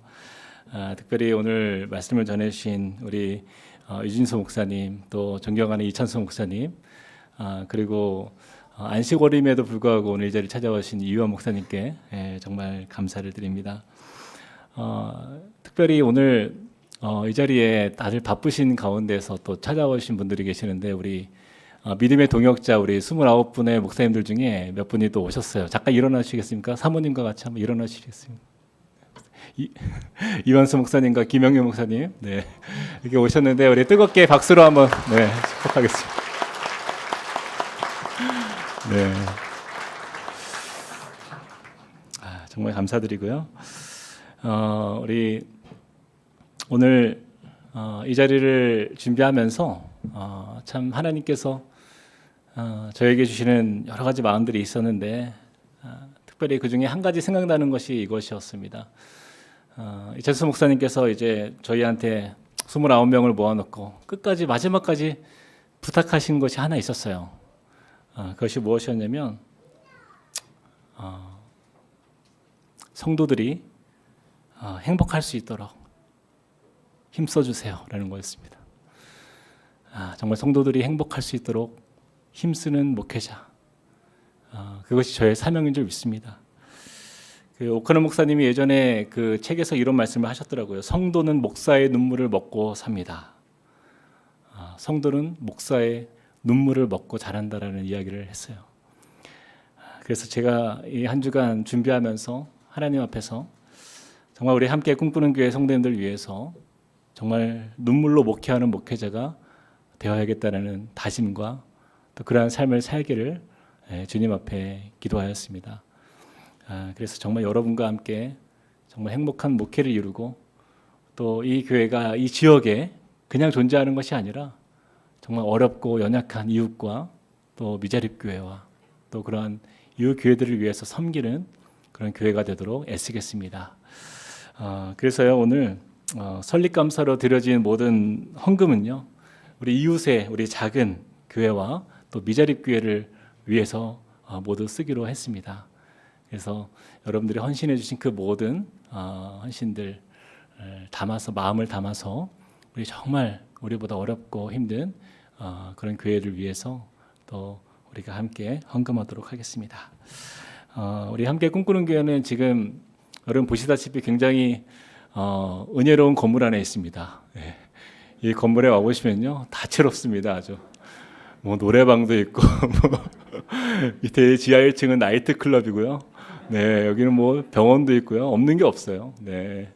특별히 오늘 말씀을 전해주신 우리 유진수 목사님, 또 존경하는 이찬수 목사님, 그리고 안식월임에도 불구하고 오늘 이 자리에 찾아오신 이유원 목사님께 정말 감사를 드립니다. 특별히 오늘 이 자리에 다들 바쁘신 가운데서 또 찾아오신 분들이 계시는데 우리 믿음의 동역자 우리 29분의 목사님들 중에 몇 분이 또 오셨어요. 잠깐 일어나시겠습니까? 사모님과 같이 한번 일어나시겠습니까? 이완수 목사님과 김영규 목사님, 네, 이렇게 오셨는데 우리 뜨겁게 박수로 한번 축복하겠습니다. 네, 정말 감사드리고요. 우리 오늘 이 자리를 준비하면서 참 하나님께서 저에게 주시는 여러 가지 마음들이 있었는데 특별히 그 중에 한 가지 생각나는 것이 이것이었습니다. 이찬수 목사님께서 이제 저희한테 29명을 모아놓고 끝까지 마지막까지 부탁하신 것이 하나 있었어요. 그것이 무엇이었냐면 성도들이 행복할 수 있도록 힘써주세요 라는 거였습니다. 정말 성도들이 행복할 수 있도록 힘쓰는 목회자, 그것이 저의 사명인 줄 믿습니다. 오카노 목사님이 예전에 그 책에서 이런 말씀을 하셨더라고요. 성도는 목사의 눈물을 먹고 삽니다. 성도는 목사의 눈물을 먹고 자란다라는 이야기를 했어요. 그래서 제가 이 한 주간 준비하면서 하나님 앞에서 정말 우리 함께 꿈꾸는 교회 성도님들 위해서 정말 눈물로 목회하는 목회자가 되어야겠다는 다짐과 또 그러한 삶을 살기를 주님 앞에 기도하였습니다. 그래서 정말 여러분과 함께 정말 행복한 목회를 이루고 또 이 교회가 이 지역에 그냥 존재하는 것이 아니라 정말 어렵고 연약한 이웃과 또 미자립 교회와 또 그러한 이웃 교회들을 위해서 섬기는 그런 교회가 되도록 애쓰겠습니다. 그래서요 오늘 설립감사로 드려진 모든 헌금은요 우리 이웃의 우리 작은 교회와 또 미자립 교회를 위해서 모두 쓰기로 했습니다. 그래서 여러분들이 헌신해 주신 그 모든 헌신들 담아서 마음을 담아서 우리 정말 우리보다 어렵고 힘든 그런 교회를 위해서 또 우리가 함께 헌금하도록 하겠습니다. 우리 함께 꿈꾸는 교회는 지금 여러분 보시다시피 굉장히 은혜로운 건물 안에 있습니다. 네. 이 건물에 와 보시면요 다채롭습니다. 아주 뭐 노래방도 있고 뭐 밑에 지하 1층은 나이트 클럽이고요. 네 여기는 뭐 병원도 있고요. 없는 게 없어요. 네.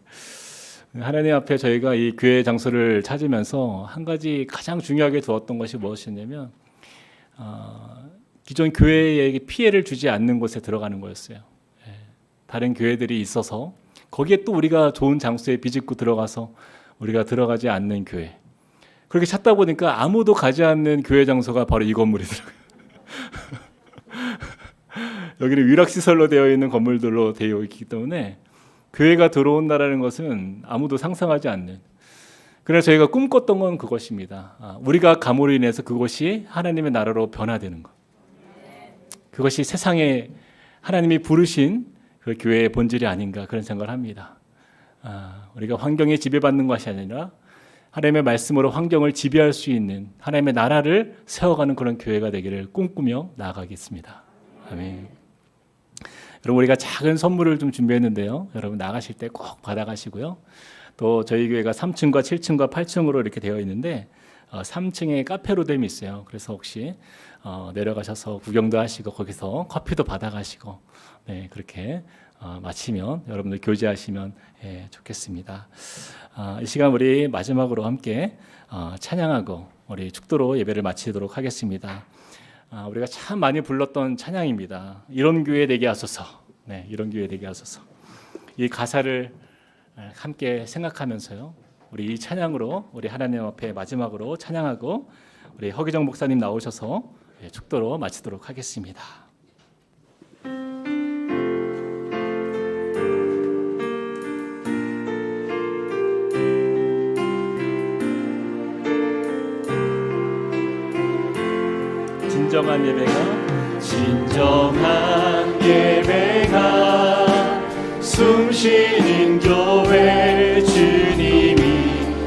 하나님 앞에 저희가 이 교회 장소를 찾으면서 한 가지 가장 중요하게 두었던 것이 무엇이었냐면 기존 교회에 피해를 주지 않는 곳에 들어가는 거였어요. 다른 교회들이 있어서 거기에 또 우리가 좋은 장소에 비집고 들어가서 우리가 들어가지 않는 교회. 그렇게 찾다 보니까 아무도 가지 않는 교회 장소가 바로 이 건물이더라고요. 여기는 위락시설로 되어 있는 건물들로 되어 있기 때문에 교회가 들어온다라는 것은 아무도 상상하지 않는. 그래서 저희가 꿈꿨던 건 그것입니다. 우리가 감으로 인해서 그것이 하나님의 나라로 변화되는 것. 그것이 세상에 하나님이 부르신 그 교회의 본질이 아닌가 그런 생각을 합니다. 우리가 환경에 지배받는 것이 아니라 하나님의 말씀으로 환경을 지배할 수 있는 하나님의 나라를 세워가는 그런 교회가 되기를 꿈꾸며 나아가겠습니다. 아멘. 여러분 우리가 작은 선물을 좀 준비했는데요. 여러분 나가실 때 꼭 받아가시고요. 또 저희 교회가 3층과 7층과 8층으로 이렇게 되어 있는데 3층에 카페로뎀이 있어요. 그래서 혹시 내려가셔서 구경도 하시고 거기서 커피도 받아가시고 네, 그렇게 마치면 여러분들 교제하시면 좋겠습니다. 이 시간 우리 마지막으로 함께 찬양하고 우리 축도로 예배를 마치도록 하겠습니다. 우리가 참 많이 불렀던 찬양입니다. 이런 교회 되게 하소서. 네, 이런 교회 되게 하소서. 이 가사를 함께 생각하면서요. 우리 이 찬양으로 우리 하나님 앞에 마지막으로 찬양하고 우리 허기정 목사님 나오셔서 축도로 마치도록 하겠습니다. 진정한 예배가 숨쉬는 교회 주님이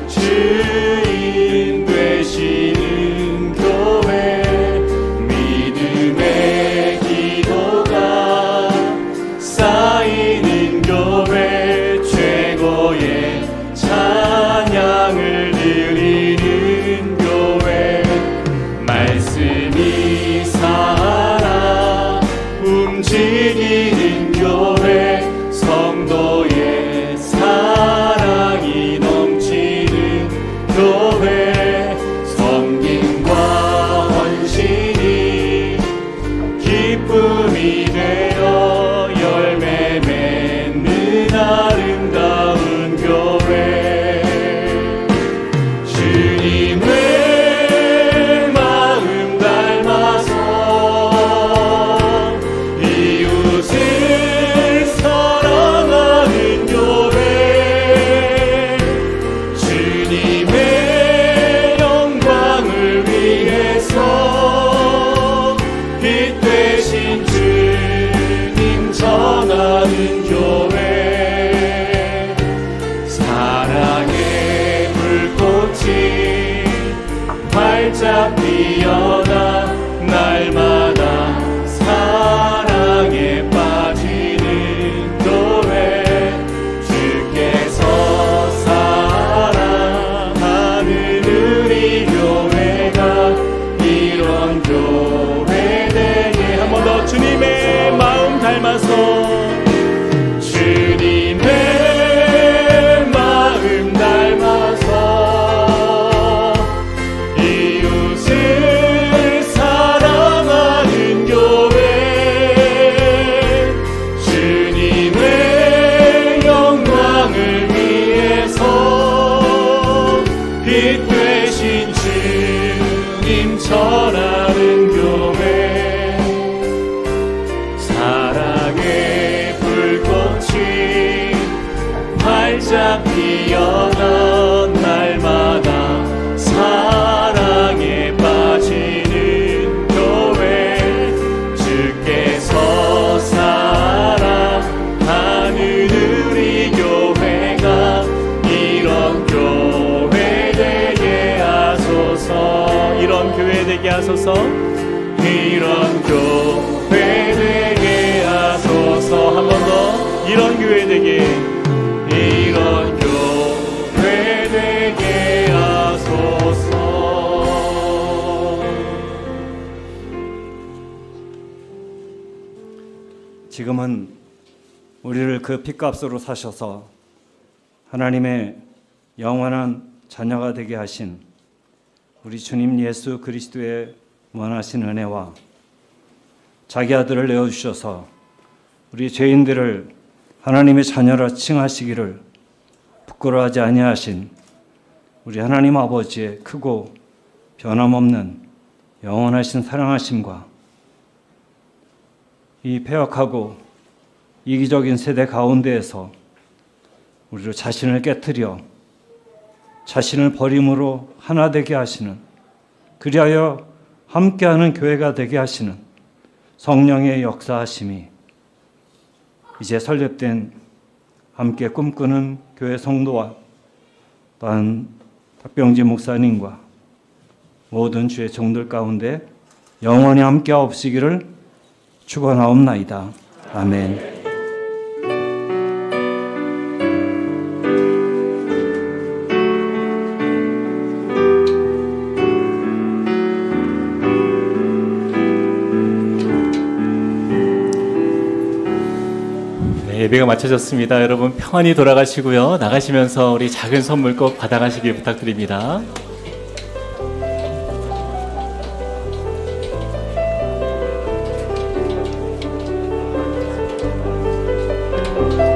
주인 되시는 교회 믿음의 기도가 쌓이는 교회 최고의 찬양을 드리는 교회 말씀이 살아 움직이는 교회 성도의 사랑이 넘치는 교회 섬김과 헌신이 기쁨이 되어 열매 맺는 아름다운 교회 주님의 마음 닮아서 이웃을 사랑하는 교회 주님의 영광을 위해서 빛 되신 주님 전하는 교회 사랑의 불꽃이 활짝 피어나 날마다 사랑에 빠지는 교회 주께서 사랑하는 우리 교회가 이런 교회 되게 한 번 더 주님의 마음 닮아서 주님의 마음 닮아서 이웃을 사랑하는 교회 주님의 영광을 위해서 지금은 우리를 그 핏값으로 사셔서 하나님의 영원한 자녀가 되게 하신 우리 주님 예수 그리스도의 무한하신 은혜와 자기 아들을 내어주셔서 우리 죄인들을 하나님의 자녀라 칭하시기를 부끄러워하지 아니하신 우리 하나님 아버지의 크고 변함없는 영원하신 사랑하심과 이 패역하고 이기적인 세대 가운데에서 우리를 자신을 깨트려 자신을 버림으로 하나 되게 하시는, 그리하여 함께하는 교회가 되게 하시는 성령의 역사하심이 이제 설립된 함께 꿈꾸는 교회 성도와 또한 탁병지 목사님과 모든 주의 종들 가운데 영원히 함께하옵시기를 축원하옵나이다. 아멘. 네, 예배가 마쳐졌습니다. 여러분 평안히 돌아가시고요. 나가시면서 우리 작은 선물 꼭 받아가시길 부탁드립니다.